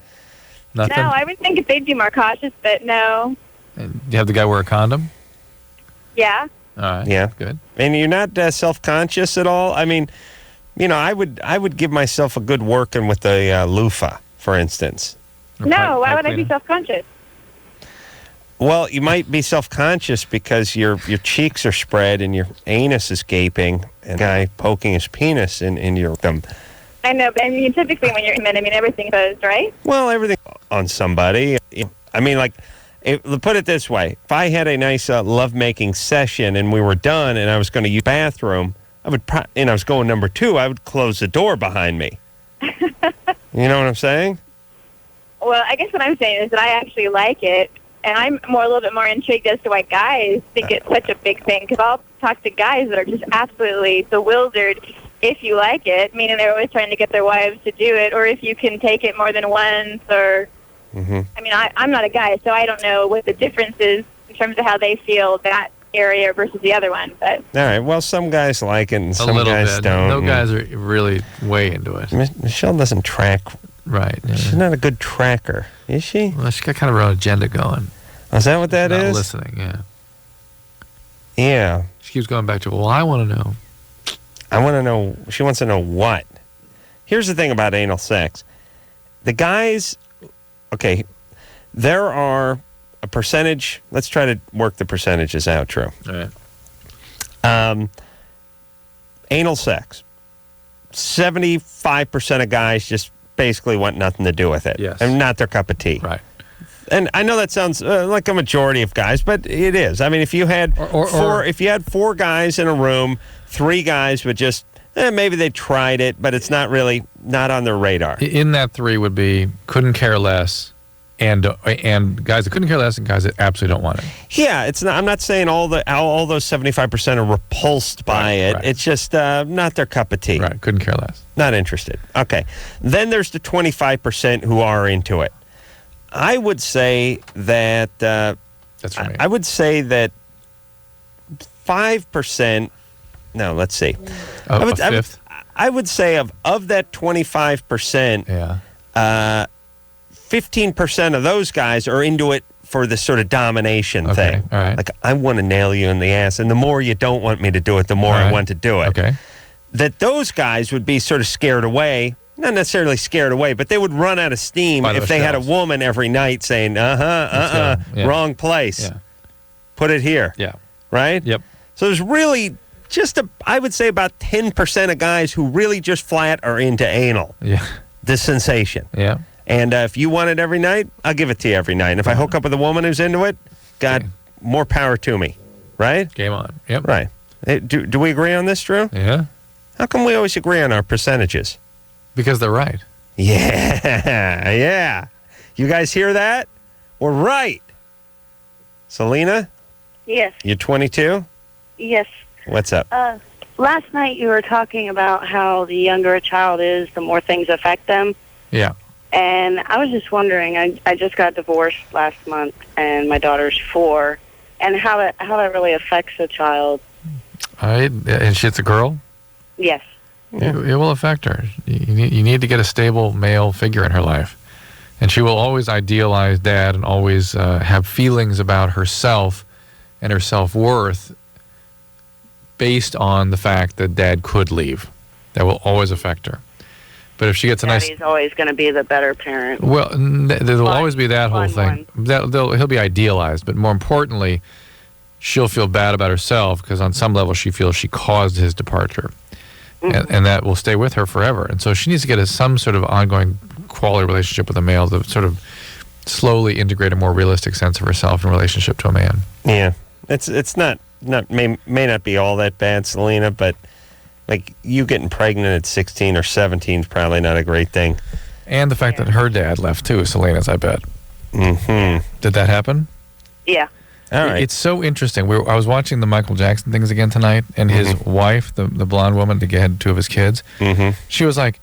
Speaker 4: nothing?
Speaker 20: No, I would think if they'd be more cautious, but no.
Speaker 4: And do you have the guy wear a condom?
Speaker 20: Yeah.
Speaker 4: All right.
Speaker 3: Yeah.
Speaker 4: Good.
Speaker 3: And you're not self-conscious at all? I mean, I would give myself a good working with the loofah, for instance.
Speaker 20: No, why would I be self-conscious?
Speaker 3: Well, you might be self-conscious because your cheeks are spread and your anus is gaping, and a guy poking his penis in your thumb.
Speaker 20: I know, but I mean, typically when you're in, everything's closed, right?
Speaker 3: Well, everything on somebody. I mean, like, put it this way. If I had a nice lovemaking session and we were done and I was going to use the bathroom, and I was going number 2, I would close the door behind me. You know what I'm saying?
Speaker 20: Well, I guess what I'm saying is that I actually like it, and I'm a little bit more intrigued as to why guys think it's such a big thing, because I'll talk to guys that are just absolutely bewildered if you like it, meaning they're always trying to get their wives to do it, or if you can take it more than once, or...
Speaker 3: Mm-hmm.
Speaker 20: I mean, I'm not a guy, so I don't know what the difference is in terms of how they feel that area versus the other one. But
Speaker 3: all right, well, some guys like it and some guys
Speaker 4: bit.
Speaker 3: don't.
Speaker 4: No guys are really way into it.
Speaker 3: Michelle doesn't track.
Speaker 4: Right. Yeah.
Speaker 3: She's not a good tracker, is she?
Speaker 4: Well, she's got kind of her own agenda going.
Speaker 3: Oh, is that what that
Speaker 4: She's
Speaker 3: is?
Speaker 4: not listening, yeah.
Speaker 3: Yeah.
Speaker 4: She keeps going back to, well, I want to know.
Speaker 3: I want to know. She wants to know what. Here's the thing about anal sex. The guys, okay, there are a percentage. Let's try to work the percentages out, Drew.
Speaker 4: All right.
Speaker 3: Anal sex. 75% of guys just basically want nothing to do with it.
Speaker 4: Yes.
Speaker 3: And not their cup of tea.
Speaker 4: Right.
Speaker 3: And I know that sounds like a majority of guys, but it is. I mean, if you had if you had 4 guys in a room, 3 guys would just maybe they tried it, but it's not on their radar.
Speaker 4: In that 3 would be couldn't care less, and guys that couldn't care less, and guys that absolutely don't want it.
Speaker 3: Yeah, it's not. I'm not saying all those 75% are repulsed by it. Right. It's just not their cup of tea.
Speaker 4: Right. Couldn't care less.
Speaker 3: Not interested. Okay. Then there's the 25% who are into it. I would say that
Speaker 4: that's for me.
Speaker 3: I would say that 5%. No, let's see.
Speaker 4: A fifth.
Speaker 3: I would say of that 25%.
Speaker 4: Yeah.
Speaker 3: 15% of those guys are into it for this sort of domination thing.
Speaker 4: All right.
Speaker 3: Like, I want to nail you in the ass, and the more you don't want me to do it, the more I want to do it.
Speaker 4: Okay.
Speaker 3: That those guys would be sort of scared away. Not necessarily scared away, but they would run out of steam if they had a woman every night saying, wrong place.
Speaker 4: Yeah.
Speaker 3: Put it here.
Speaker 4: Yeah.
Speaker 3: Right?
Speaker 4: Yep.
Speaker 3: So there's really I would say about 10% of guys who really just flat are into anal.
Speaker 4: Yeah.
Speaker 3: The sensation.
Speaker 4: Yeah.
Speaker 3: And if you want it every night, I'll give it to you every night. And if I hook up with a woman who's into it, God, more power to me. Right?
Speaker 4: Game on. Yep.
Speaker 3: Right. Do we agree on this, Drew?
Speaker 4: Yeah.
Speaker 3: How come we always agree on our percentages?
Speaker 4: Because they're right.
Speaker 3: Yeah. Yeah. You guys hear that? We're right. Selena?
Speaker 21: Yes.
Speaker 3: You're 22?
Speaker 21: Yes.
Speaker 3: What's up?
Speaker 21: Last night you were talking about how the younger a child is, the more things affect them.
Speaker 4: Yeah.
Speaker 21: And I was just wondering, I just got divorced last month, and my daughter's 4, and how that really affects a child.
Speaker 4: And she's a girl?
Speaker 21: Yes.
Speaker 4: It will affect her. You need to get a stable male figure in her life. And she will always idealize Dad and always have feelings about herself and her self-worth based on the fact that Dad could leave. That will always affect her. But if she gets a nice...
Speaker 21: Daddy's always going to be the better parent.
Speaker 4: Well, there will always be that whole thing. He'll be idealized, but more importantly, she'll feel bad about herself because on some level she feels she caused his departure. and that will stay with her forever. And so she needs to get some sort of ongoing quality relationship with a male to sort of slowly integrate a more realistic sense of herself in relationship to a man.
Speaker 3: Yeah, it's not may not be all that bad, Selena, but like you getting pregnant at 16 or 17 is probably not a great thing.
Speaker 4: And the fact that her dad left too, Selena's, I bet.
Speaker 3: Mm-hmm.
Speaker 4: Did that happen?
Speaker 21: Yeah.
Speaker 3: All right.
Speaker 4: It's so interesting. I was watching the Michael Jackson things again tonight, and his wife, the blonde woman, that had 2 of his kids, she was like,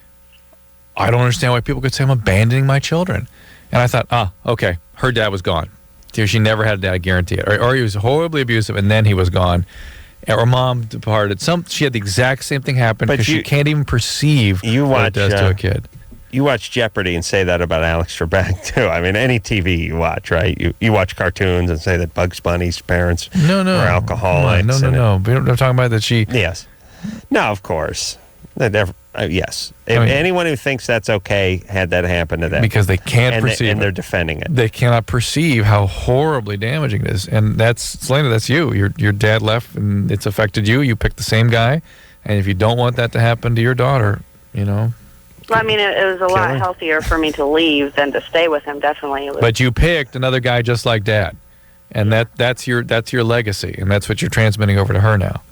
Speaker 4: I don't understand why people could say I'm abandoning my children. And I thought, okay, her dad was gone. She never had a dad, I guarantee it. Or he was horribly abusive, and then he was gone. Or mom departed. She had the exact same thing happen because she can't even perceive what it does to a kid.
Speaker 3: You watch Jeopardy and say that about Alex Trebek, too. I mean, any TV you watch, right? You watch cartoons and say that Bugs Bunny's parents were alcoholics.
Speaker 4: No. We're talking about that she...
Speaker 3: Yes. No, of course. Yes. Anyone who thinks that's okay had that happen to them.
Speaker 4: Because they can't perceive
Speaker 3: and they're defending it.
Speaker 4: They cannot perceive how horribly damaging it is. And Selena, that's you. Your dad left and it's affected you. You picked the same guy. And if you don't want that to happen to your daughter,
Speaker 21: Well, I mean, it was a lot healthier for me to leave than to stay with him, definitely.
Speaker 4: But you picked another guy just like Dad. And that's your legacy. And that's what you're transmitting over to her now.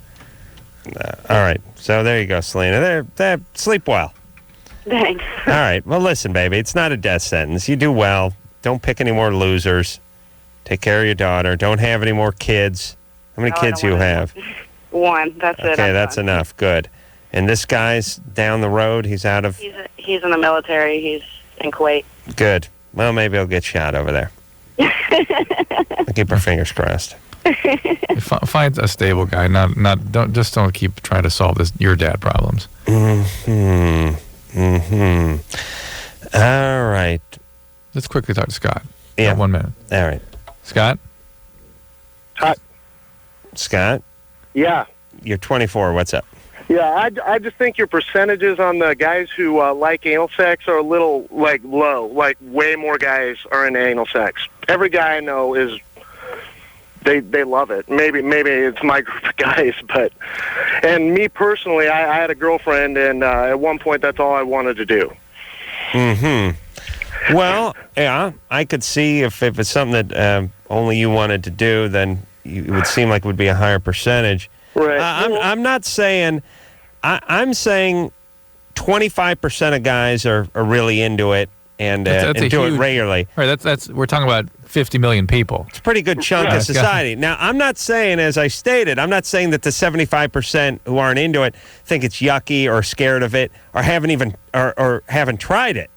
Speaker 3: All right. So there you go, Selena. There, sleep well.
Speaker 21: Thanks.
Speaker 3: All right. Well, listen, baby. It's not a death sentence. You do well. Don't pick any more losers. Take care of your daughter. Don't have any more kids. How many kids do you have?
Speaker 21: 1. That's it.
Speaker 3: Okay, that's enough. Good. And this guy's down the road. He's out of...
Speaker 21: He's in the military. He's in Kuwait.
Speaker 3: Good. Well, maybe he'll get shot over there. I'll keep our fingers crossed.
Speaker 4: Find a stable guy. Don't keep trying to solve your dad problems.
Speaker 3: All right.
Speaker 4: Let's quickly talk to Scott.
Speaker 3: Yeah.
Speaker 4: 1 minute.
Speaker 3: All right.
Speaker 4: Scott?
Speaker 2: Hi.
Speaker 3: Scott?
Speaker 2: Yeah.
Speaker 3: You're 24. What's up?
Speaker 2: Yeah, I just think your percentages on the guys who like anal sex are a little, low. Way more guys are into anal sex. Every guy I know is... They love it. Maybe it's my group of guys, and me personally, I had a girlfriend, and at one point, that's all I wanted to do.
Speaker 3: Well, yeah, I could see if it's something that only you wanted to do, then it would seem like it would be a higher percentage.
Speaker 2: Right.
Speaker 3: I'm not saying. I'm saying 25% of guys are really into it and do it regularly.
Speaker 4: Right. That's we're talking about 50 million people.
Speaker 3: It's a pretty good chunk of society. Now, I'm not saying, as I stated, I'm not saying that the 75% who aren't into it think it's yucky or scared of it or haven't tried it.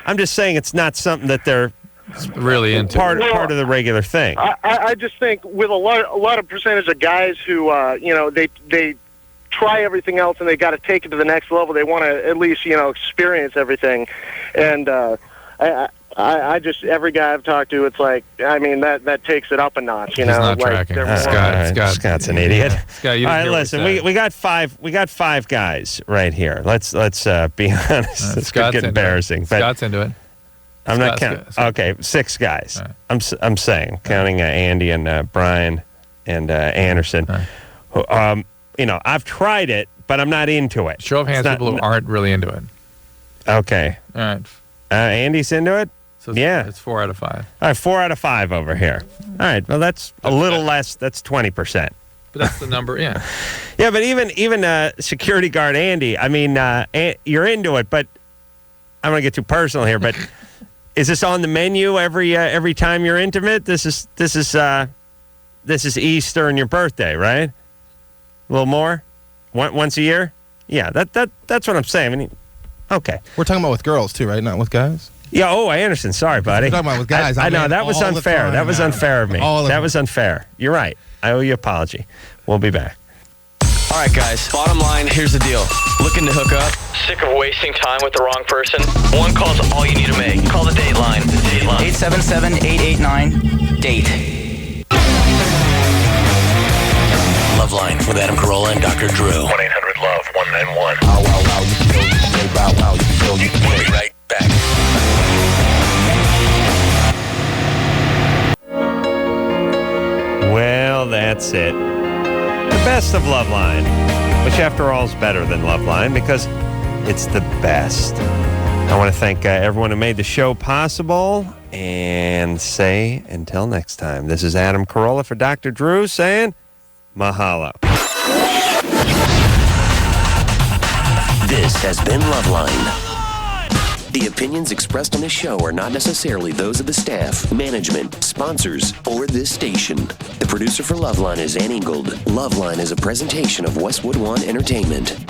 Speaker 3: I'm just saying it's not something that they're
Speaker 4: really into.
Speaker 3: Part of the regular thing.
Speaker 2: I just think with a lot of percentage of guys who they try everything else and they got to take it to the next level. They want to at least experience everything, and I just every guy I've talked to, it's like that takes it up a notch.
Speaker 4: He's not tracking.
Speaker 3: Scott's an idiot.
Speaker 4: Scott,
Speaker 3: all right, listen, we got 5 guys right here. Let's be honest. It's getting embarrassing.
Speaker 4: Scott's into it.
Speaker 3: I'm not counting. Okay, 6 guys. Right. I'm saying counting Andy and Brian and Anderson. Right. I've tried it, but I'm not into it.
Speaker 4: Show of hands, people who aren't really into it.
Speaker 3: Okay.
Speaker 4: All right.
Speaker 3: Andy's into it?
Speaker 4: So
Speaker 3: yeah.
Speaker 4: It's 4 out of 5.
Speaker 3: All right, 4 out of 5 over here. All right, well, that's a little less. That's 20%.
Speaker 4: But that's the number, yeah.
Speaker 3: Yeah, but even security guard Andy, you're into it, but I'm going to get too personal here, but is this on the menu every time you're intimate? This is Easter and your birthday, right? A little more? Once a year? Yeah, that's what I'm saying. Okay.
Speaker 10: We're talking about with girls, too, right? Not with guys?
Speaker 3: Yeah, I understand. Sorry, buddy.
Speaker 10: We're talking about with guys.
Speaker 3: I know, that was unfair. That was unfair of me. That was unfair. You're right. I owe you an apology. We'll be back.
Speaker 15: All right, guys. Bottom line, here's the deal. Looking to hook up? Sick of wasting time with the wrong person? One call's all you need to make. Call the Dateline.
Speaker 12: 877-889-DATE.
Speaker 1: LoveLine with Adam Carolla and Dr. Drew. 1-800-LOVE-191.
Speaker 12: Wow, wow, wow, you can say bow, wow, you can
Speaker 1: We'll be right back.
Speaker 3: Well, that's it. The best of LoveLine. which after all is better than LoveLine because it's the best. I want to thank everyone who made the show possible and say until next time. This is Adam Carolla for Dr. Drew saying mahalo.
Speaker 1: This has been LoveLine. The opinions expressed on this show are not necessarily those of the staff, management, sponsors, or this station. The producer for LoveLine is Ann Ingold. LoveLine is a presentation of Westwood One Entertainment.